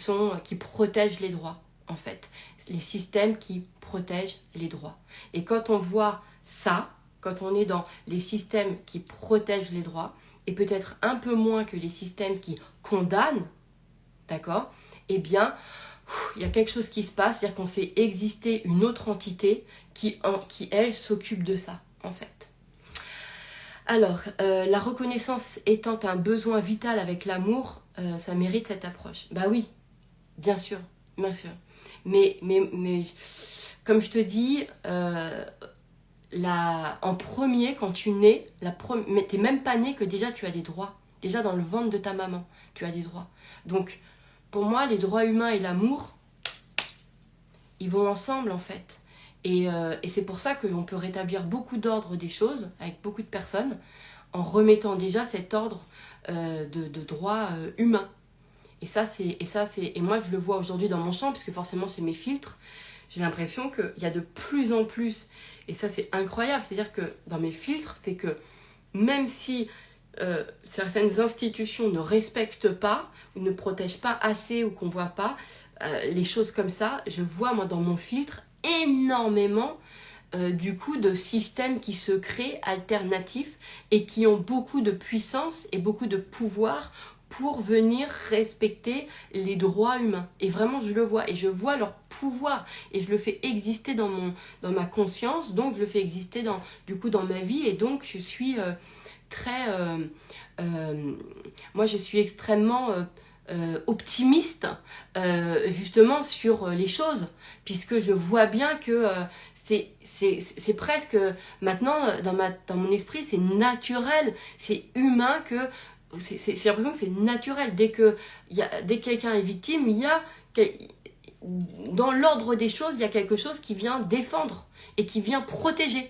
protègent les droits, en fait. Les systèmes qui protègent les droits. Et quand on voit ça, quand on est dans les systèmes qui protègent les droits, et peut-être un peu moins que les systèmes qui condamnent, d'accord, eh bien, il y a quelque chose qui se passe, c'est-à-dire qu'on fait exister une autre entité qui elle, s'occupe de ça, en fait. Alors, la reconnaissance étant un besoin vital avec l'amour, ça mérite cette approche. Bah oui, bien sûr, bien sûr. Mais comme je te dis, en premier, quand tu nais, t'es même pas né que déjà tu as des droits. Déjà dans le ventre de ta maman, tu as des droits. Donc, pour moi, les droits humains et l'amour, ils vont ensemble en fait. Et c'est pour ça qu'on peut rétablir beaucoup d'ordre des choses avec beaucoup de personnes en remettant déjà cet ordre de droits humains. Et moi, je le vois aujourd'hui dans mon champ, puisque forcément, c'est mes filtres. J'ai l'impression qu'il y a de plus en plus, et ça, c'est incroyable, c'est-à-dire que dans mes filtres, c'est que même si certaines institutions ne respectent pas, ou ne protègent pas assez, ou qu'on ne voit pas, les choses comme ça, je vois, moi, dans mon filtre, énormément du coup de systèmes qui se créent alternatifs et qui ont beaucoup de puissance et beaucoup de pouvoir pour venir respecter les droits humains. Et vraiment, je le vois. Et je vois leur pouvoir. Et je le fais exister dans ma conscience. Donc, je le fais exister dans ma vie. Et donc, je suis moi, je suis extrêmement optimiste, justement, sur les choses. Puisque je vois bien que c'est presque... Maintenant, dans mon esprit, c'est naturel. C'est humain que... J'ai l'impression que c'est naturel. Dès que quelqu'un est victime, dans l'ordre des choses, il y a quelque chose qui vient défendre et qui vient protéger.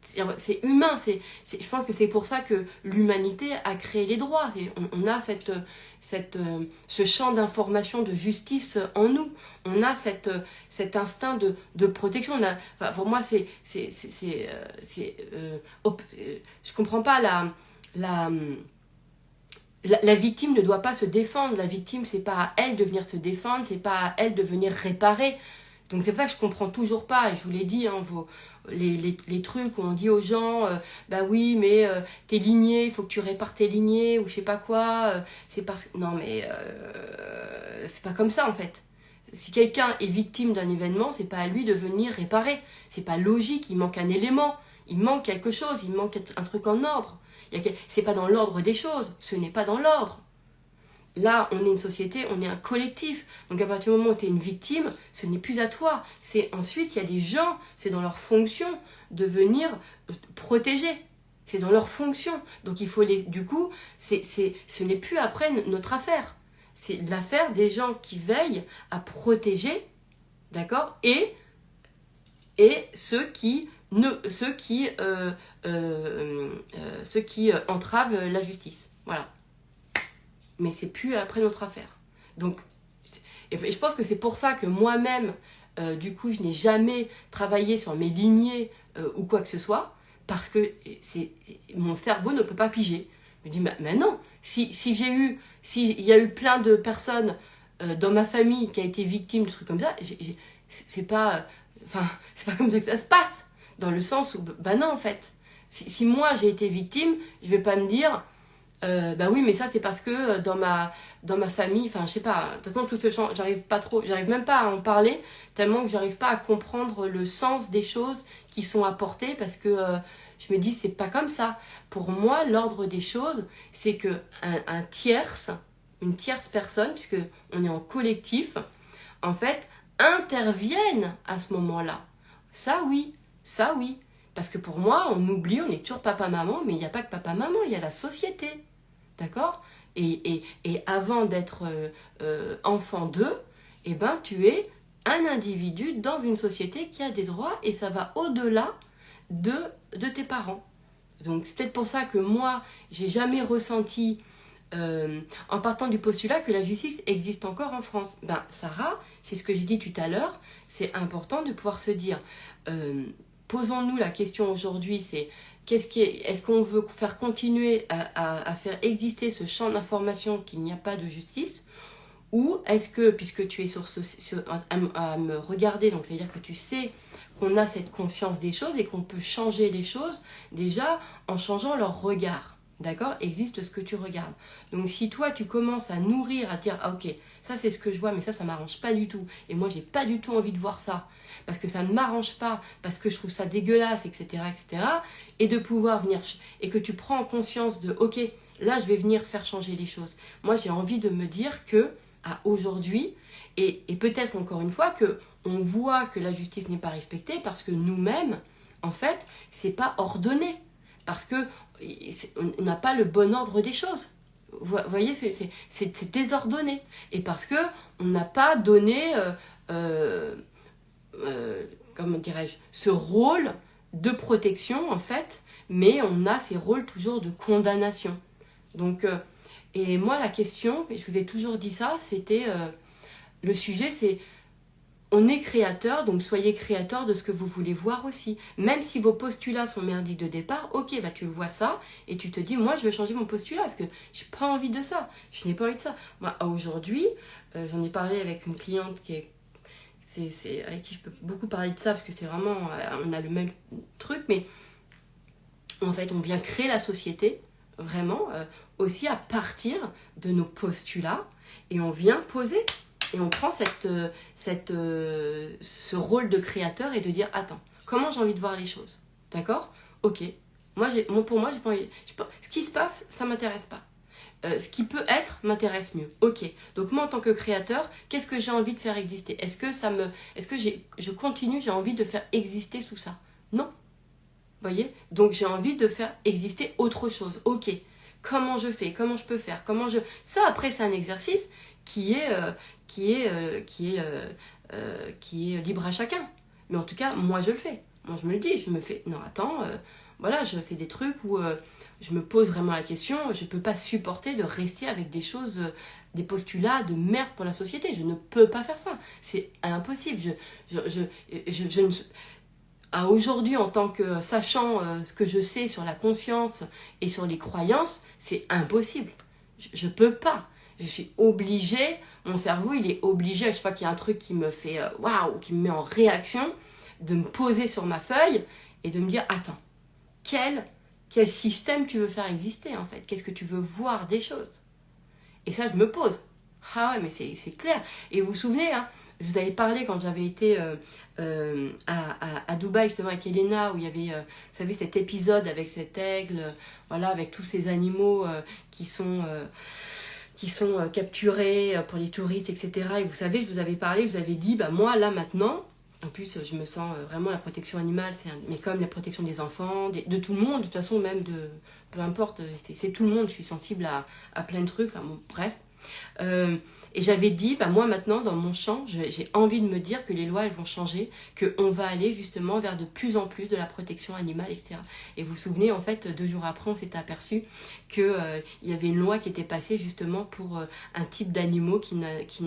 c'est humain, je pense que c'est pour ça que l'humanité a créé les droits. On a ce champ d'information de justice en nous. On a cet instinct de protection. Pour moi, je comprends pas la victime ne doit pas se défendre. La victime, c'est pas à elle de venir se défendre, c'est pas à elle de venir réparer. Donc c'est pour ça que je comprends toujours pas, et je vous l'ai dit, hein, les trucs où on dit aux gens, bah oui, mais tes lignées, il faut que tu répares tes lignées, ou je sais pas quoi, c'est parce que... Non mais, c'est pas comme ça en fait. Si quelqu'un est victime d'un événement, c'est pas à lui de venir réparer. C'est pas logique, il manque un élément, il manque quelque chose, il manque un truc en ordre. C'est pas dans l'ordre des choses, ce n'est pas dans l'ordre. Là, on est une société, on est un collectif. Donc à partir du moment où tu es une victime, ce n'est plus à toi. C'est ensuite, il y a des gens, c'est dans leur fonction de venir protéger. C'est dans leur fonction. Donc il faut du coup, ce n'est plus après notre affaire. C'est l'affaire des gens qui veillent à protéger, d'accord, et ceux qui entravent la justice. Voilà. Mais c'est plus après notre affaire. Donc, et je pense que c'est pour ça que moi-même, du coup, je n'ai jamais travaillé sur mes lignées ou quoi que ce soit, parce que mon cerveau ne peut pas piger. Je me dis, mais non, s'il y a eu plein de personnes dans ma famille qui a été victime de trucs comme ça, c'est pas comme ça que ça se passe. Dans le sens où, bah non, en fait. Si moi j'ai été victime, je vais pas me dire, bah oui, mais ça c'est parce que dans ma famille, enfin je sais pas, tellement tout ce champ, j'arrive même pas à en parler, tellement que j'arrive pas à comprendre le sens des choses qui sont apportées, parce que je me dis c'est pas comme ça. Pour moi, l'ordre des choses, c'est que une tierce personne, puisque on est en collectif, en fait, intervienne à ce moment-là. Ça oui. Parce que pour moi, on oublie, on est toujours papa-maman, mais il n'y a pas que papa-maman, il y a la société. D'accord ? Et avant d'être enfant d'eux, eh ben, tu es un individu dans une société qui a des droits, et ça va au-delà de tes parents. Donc c'est peut-être pour ça que moi, j'ai jamais ressenti, en partant du postulat, que la justice existe encore en France. Ben, Sarah, c'est ce que j'ai dit tout à l'heure, c'est important de pouvoir se dire... posons-nous la question aujourd'hui, c'est est-ce qu'on veut faire continuer à faire exister ce champ d'information qu'il n'y a pas de justice, ou est-ce que, puisque tu es à me regarder, donc c'est-à-dire que tu sais qu'on a cette conscience des choses et qu'on peut changer les choses déjà en changeant leur regard. D'accord ? Existe ce que tu regardes. Donc si toi tu commences à nourrir, à dire ah ok, ça c'est ce que je vois, mais ça m'arrange pas du tout, et moi j'ai pas du tout envie de voir ça, parce que ça ne m'arrange pas, parce que je trouve ça dégueulasse, etc., et de pouvoir venir, et que tu prends en conscience de ok, là je vais venir faire changer les choses. Moi j'ai envie de me dire que à aujourd'hui, et peut-être encore une fois que on voit que la justice n'est pas respectée parce que nous-mêmes, en fait, c'est pas ordonné, parce que on n'a pas le bon ordre des choses. Vous voyez, c'est désordonné. Et parce que on n'a pas donné, comment dirais-je, ce rôle de protection, en fait, mais on a ces rôles toujours de condamnation. Donc, et moi, la question, et je vous ai toujours dit ça, c'était, le sujet, c'est, on est créateur, donc soyez créateur de ce que vous voulez voir aussi. Même si vos postulats sont merdiques de départ, ok, bah tu vois ça, et tu te dis, moi je veux changer mon postulat, parce que j'ai pas envie de ça, je n'ai pas envie de ça. Moi, aujourd'hui, j'en ai parlé avec une cliente avec qui je peux beaucoup parler de ça, parce que c'est vraiment, on a le même truc, mais en fait, on vient créer la société, vraiment, aussi à partir de nos postulats, et on vient poser... Et on prend ce rôle de créateur et de dire, attends, comment j'ai envie de voir les choses ? D'accord ? Ok. Pour moi, j'ai pas envie... Ce qui se passe, ça m'intéresse pas. Ce qui peut être m'intéresse mieux. Ok. Donc moi, en tant que créateur, qu'est-ce que j'ai envie de faire exister ? Est-ce que je continue, j'ai envie de faire exister tout ça ? Non. Vous voyez ? Donc j'ai envie de faire exister autre chose. Ok. Comment je fais ? Comment je peux faire ? Ça, après, c'est un exercice qui est libre à chacun. Mais en tout cas, moi, je le fais. Moi, je me le dis, je me fais, non, attends, voilà, c'est des trucs où je me pose vraiment la question, je peux pas supporter de rester avec des choses, des postulats de merde pour la société. Je ne peux pas faire ça. C'est impossible. Je ne... Aujourd'hui, en tant que sachant ce que je sais sur la conscience et sur les croyances, c'est impossible. Je peux pas. Je suis obligée, mon cerveau, il est obligé, à chaque fois qu'il y a un truc qui me fait waouh, qui me met en réaction, de me poser sur ma feuille et de me dire, attends, quel système tu veux faire exister en fait? Qu'est-ce que tu veux voir des choses? Et ça, je me pose. Ah ouais, mais c'est clair. Et vous vous souvenez, hein, je vous avais parlé quand j'avais été à Dubaï, justement, avec Elena, où il y avait, vous savez, cet épisode avec cet aigle, voilà, avec tous ces animaux qui sont capturés pour les touristes, etc. Et vous savez, je vous avais parlé, je vous avais dit, bah moi, là, maintenant, en plus, je me sens vraiment la protection animale, mais comme la protection des enfants, de tout le monde, de toute façon, même de... Peu importe, c'est tout le monde, je suis sensible à plein de trucs, enfin bon, bref. Et j'avais dit, bah moi maintenant dans mon champ, j'ai envie de me dire que les lois elles vont changer, qu'on va aller justement vers de plus en plus de la protection animale, etc. Et vous vous souvenez, en fait, 2 jours après, on s'était aperçu qu'il y avait une loi qui était passée justement pour un type d'animaux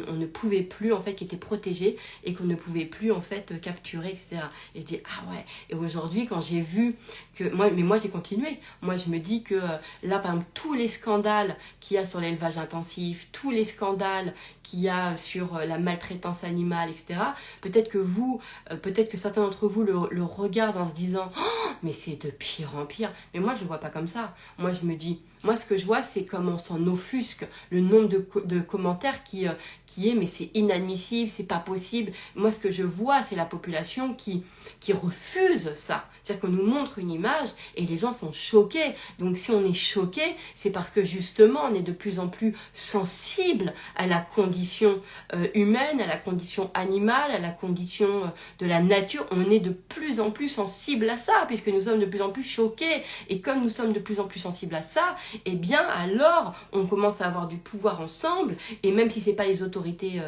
on ne pouvait plus, en fait, qui étaient protégés et qu'on ne pouvait plus, en fait, capturer, etc. Et je dis, ah ouais. Et aujourd'hui, quand j'ai vu que... moi j'ai continué. Moi, je me dis que là, par exemple, tous les scandales qu'il y a sur l'élevage intensif, tous les scandales qu'il y a sur la maltraitance animale, etc. Peut-être que certains d'entre vous le regardent en se disant oh, mais c'est de pire en pire. Mais moi, je ne vois pas comme ça. Moi, je me dis, moi, ce que je vois, c'est comment on s'en offusque, le nombre de commentaires qui est, mais c'est inadmissible, c'est pas possible. Moi, ce que je vois, c'est la population qui refuse ça. C'est-à-dire qu'on nous montre une image et les gens sont choqués. Donc, si on est choqué, c'est parce que justement, on est de plus en plus sensible à la condition humaine, à la condition animale, à la condition de la nature. On est de plus en plus sensible à ça, puisque nous sommes de plus en plus choqués. Et comme nous sommes de plus en plus sensibles à ça, eh bien, alors, on commence à avoir du pouvoir ensemble. Et même si c'est pas les autorités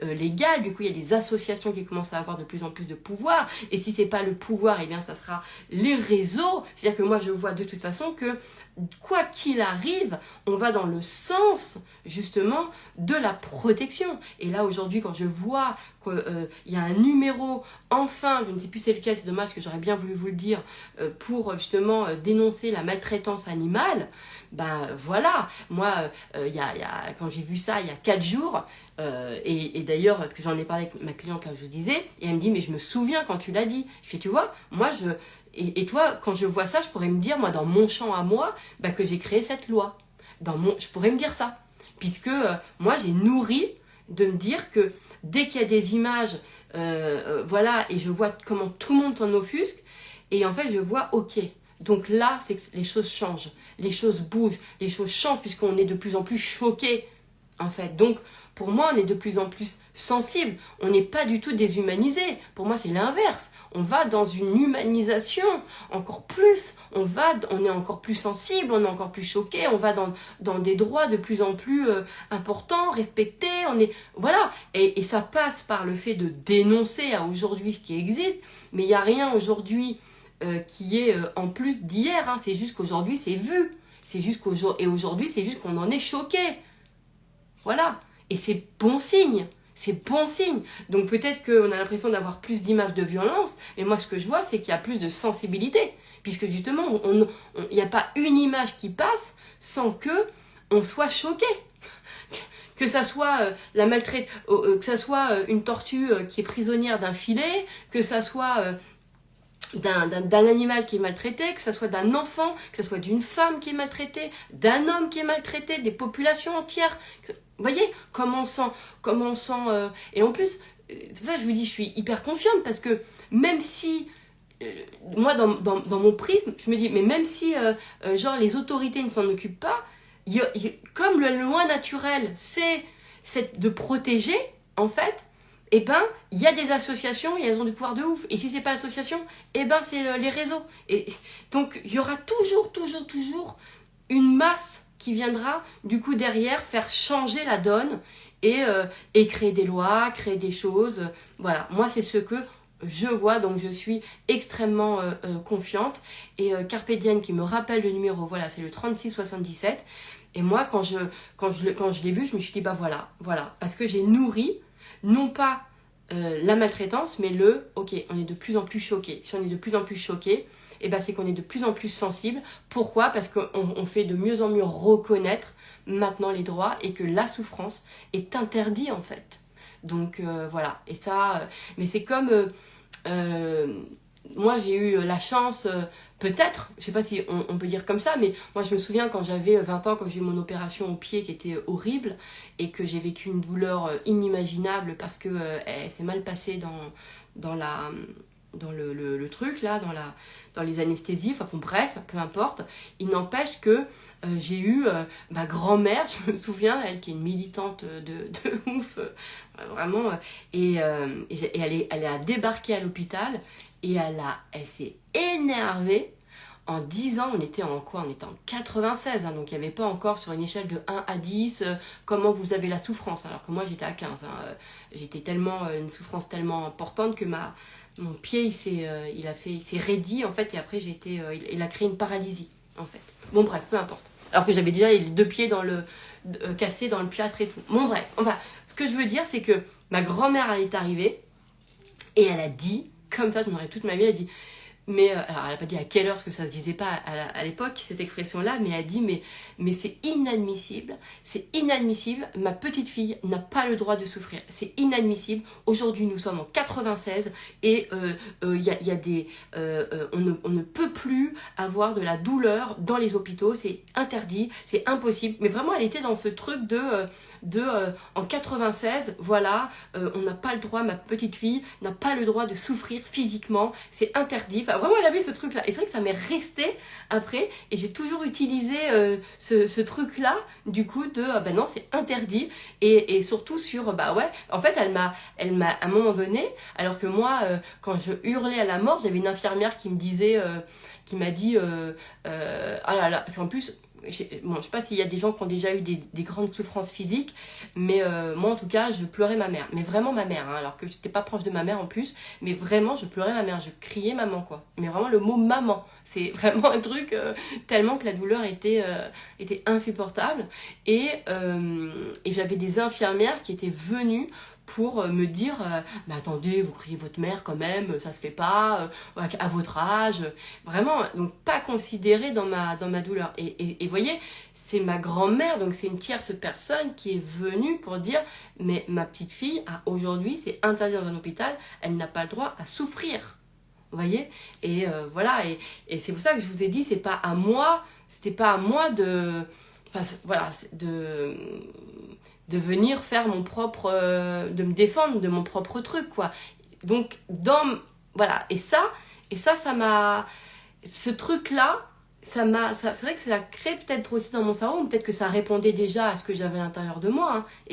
légales, du coup, il y a des associations qui commencent à avoir de plus en plus de pouvoir. Et si c'est pas le pouvoir, eh bien, ça sera les réseaux. C'est-à-dire que moi, je vois de toute façon que quoi qu'il arrive, on va dans le sens justement de la protection. Et là aujourd'hui, quand je vois qu'il y a un numéro, enfin, je ne sais plus c'est lequel, c'est dommage que j'aurais bien voulu vous le dire, pour justement dénoncer la maltraitance animale, ben voilà, moi, quand j'ai vu ça il y a 4 jours, et d'ailleurs, que j'en ai parlé avec ma cliente, comme je vous disais, et elle me dit, mais je me souviens quand tu l'as dit. Je fais, tu vois, moi, et toi, quand je vois ça, je pourrais me dire, moi, dans mon champ à moi, bah, que j'ai créé cette loi. Je pourrais me dire ça. Puisque moi, j'ai nourri de me dire que dès qu'il y a des images, voilà, et je vois comment tout le monde s'en offusque, et en fait, je vois, ok. Donc là, c'est que les choses changent, les choses bougent, les choses changent, puisqu'on est de plus en plus choqués, en fait. Donc, pour moi, on est de plus en plus sensible. On n'est pas du tout déshumanisé. Pour moi, c'est l'inverse. On va dans une humanisation encore plus. On est encore plus sensible, on est encore plus choqué. On va dans des droits de plus en plus importants, respectés. Voilà. Et ça passe par le fait de dénoncer à aujourd'hui ce qui existe. Mais il n'y a rien aujourd'hui qui est en plus d'hier. Hein. C'est juste qu'aujourd'hui, c'est vu. Et aujourd'hui, c'est juste qu'on en est choqué. Voilà. Et c'est bon signe. C'est bon signe. Donc peut-être qu'on a l'impression d'avoir plus d'images de violence, mais moi ce que je vois, c'est qu'il y a plus de sensibilité. Puisque justement, il n'y a pas une image qui passe sans que on soit choqué. Que ça soit que ça soit une tortue qui est prisonnière d'un filet, que ça soit d'un animal qui est maltraité, que ce soit d'un enfant, que ce soit d'une femme qui est maltraitée, d'un homme qui est maltraité, des populations entières. Vous voyez comment on sent et en plus, c'est pour ça que je vous dis, je suis hyper confiante parce que même si, moi dans mon prisme, je me dis, mais même si genre les autorités ne s'en occupent pas, comme le loi naturel, c'est de protéger, en fait, eh ben, il y a des associations et elles ont du pouvoir de ouf. Et si c'est pas l'association, eh ben, c'est les réseaux. Et donc, il y aura toujours une masse qui viendra, du coup, derrière, faire changer la donne et créer des lois, créer des choses. Voilà, moi, c'est ce que je vois, donc je suis extrêmement confiante. Et Carpe Diem qui me rappelle le numéro, voilà, c'est le 3677. Et moi, quand je l'ai vu, je me suis dit, bah voilà. Parce que j'ai nourri, non pas la maltraitance, mais ok, on est de plus en plus choqué. Si on est de plus en plus choqué, et ben c'est qu'on est de plus en plus sensible. Pourquoi? Parce qu'on fait de mieux en mieux reconnaître maintenant les droits et que la souffrance est interdite en fait. Donc voilà, et ça, mais c'est comme, moi j'ai eu la chance, peut-être, je sais pas si on peut dire comme ça, mais moi je me souviens quand j'avais 20 ans, quand j'ai eu mon opération au pied qui était horrible, et que j'ai vécu une douleur inimaginable parce que elle s'est mal passée dans le truc là, dans les anesthésies, enfin bon, bref, peu importe. Il n'empêche que j'ai eu ma grand-mère, je me souviens, elle qui est une militante de ouf, vraiment, et elle a débarqué à l'hôpital et elle s'est énervée en 10 ans. On était en quoi? On était en 96, hein, donc il n'y avait pas encore sur une échelle de 1 à 10 comment vous avez la souffrance, alors que moi j'étais à 15. Hein, j'étais tellement, une souffrance tellement importante que mon pied il s'est raidi en fait, et après il a créé une paralysie en fait. Bon bref, peu importe. Alors que j'avais déjà les 2 pieds cassés dans le plâtre et tout. Bon bref, enfin, ce que je veux dire c'est que ma grand-mère elle est arrivée et elle a dit, comme ça je me rappelle toute ma vie, elle a dit, mais alors elle n'a pas dit à quelle heure, parce que ça se disait pas à l'époque cette expression-là, mais elle a dit mais c'est inadmissible, ma petite fille n'a pas le droit de souffrir, c'est inadmissible. Aujourd'hui nous sommes en 96 et on ne peut plus avoir de la douleur dans les hôpitaux, c'est interdit, c'est impossible. Mais vraiment elle était dans ce truc en 96, voilà, on n'a pas le droit, ma petite fille n'a pas le droit de souffrir physiquement, c'est interdit. Enfin, vraiment elle avait ce truc là, et c'est vrai que ça m'est resté après, et j'ai toujours utilisé ce truc là du coup ben non, c'est interdit. Et surtout sur ouais, en fait elle m'a à un moment donné, alors que moi quand je hurlais à la mort, j'avais une infirmière qui m'a dit ah là là, parce qu'en plus bon, je sais pas s'il y a des gens qui ont déjà eu des grandes souffrances physiques, mais moi en tout cas je pleurais ma mère, mais vraiment ma mère, hein, alors que j'étais pas proche de ma mère en plus, mais vraiment je pleurais ma mère, je criais maman quoi, mais vraiment le mot maman, c'est vraiment un truc tellement que la douleur était insupportable. Et j'avais des infirmières qui étaient venues pour me dire mais attendez, vous criez votre mère quand même, ça se fait pas à votre âge, vraiment, donc pas considéré dans ma douleur. Et vous voyez, c'est ma grand-mère, donc c'est une tierce personne qui est venue pour dire mais ma petite fille aujourd'hui c'est interdit dans un hôpital, elle n'a pas le droit à souffrir, vous voyez. Et voilà, et c'est pour ça que je vous ai dit, c'était pas à moi de, enfin, voilà, de venir faire mon propre, de me défendre de mon propre truc quoi. Donc voilà, et ça m'a, ce truc là, c'est vrai que ça a créé peut-être aussi dans mon cerveau, peut-être que ça répondait déjà à ce que j'avais à l'intérieur de moi, hein,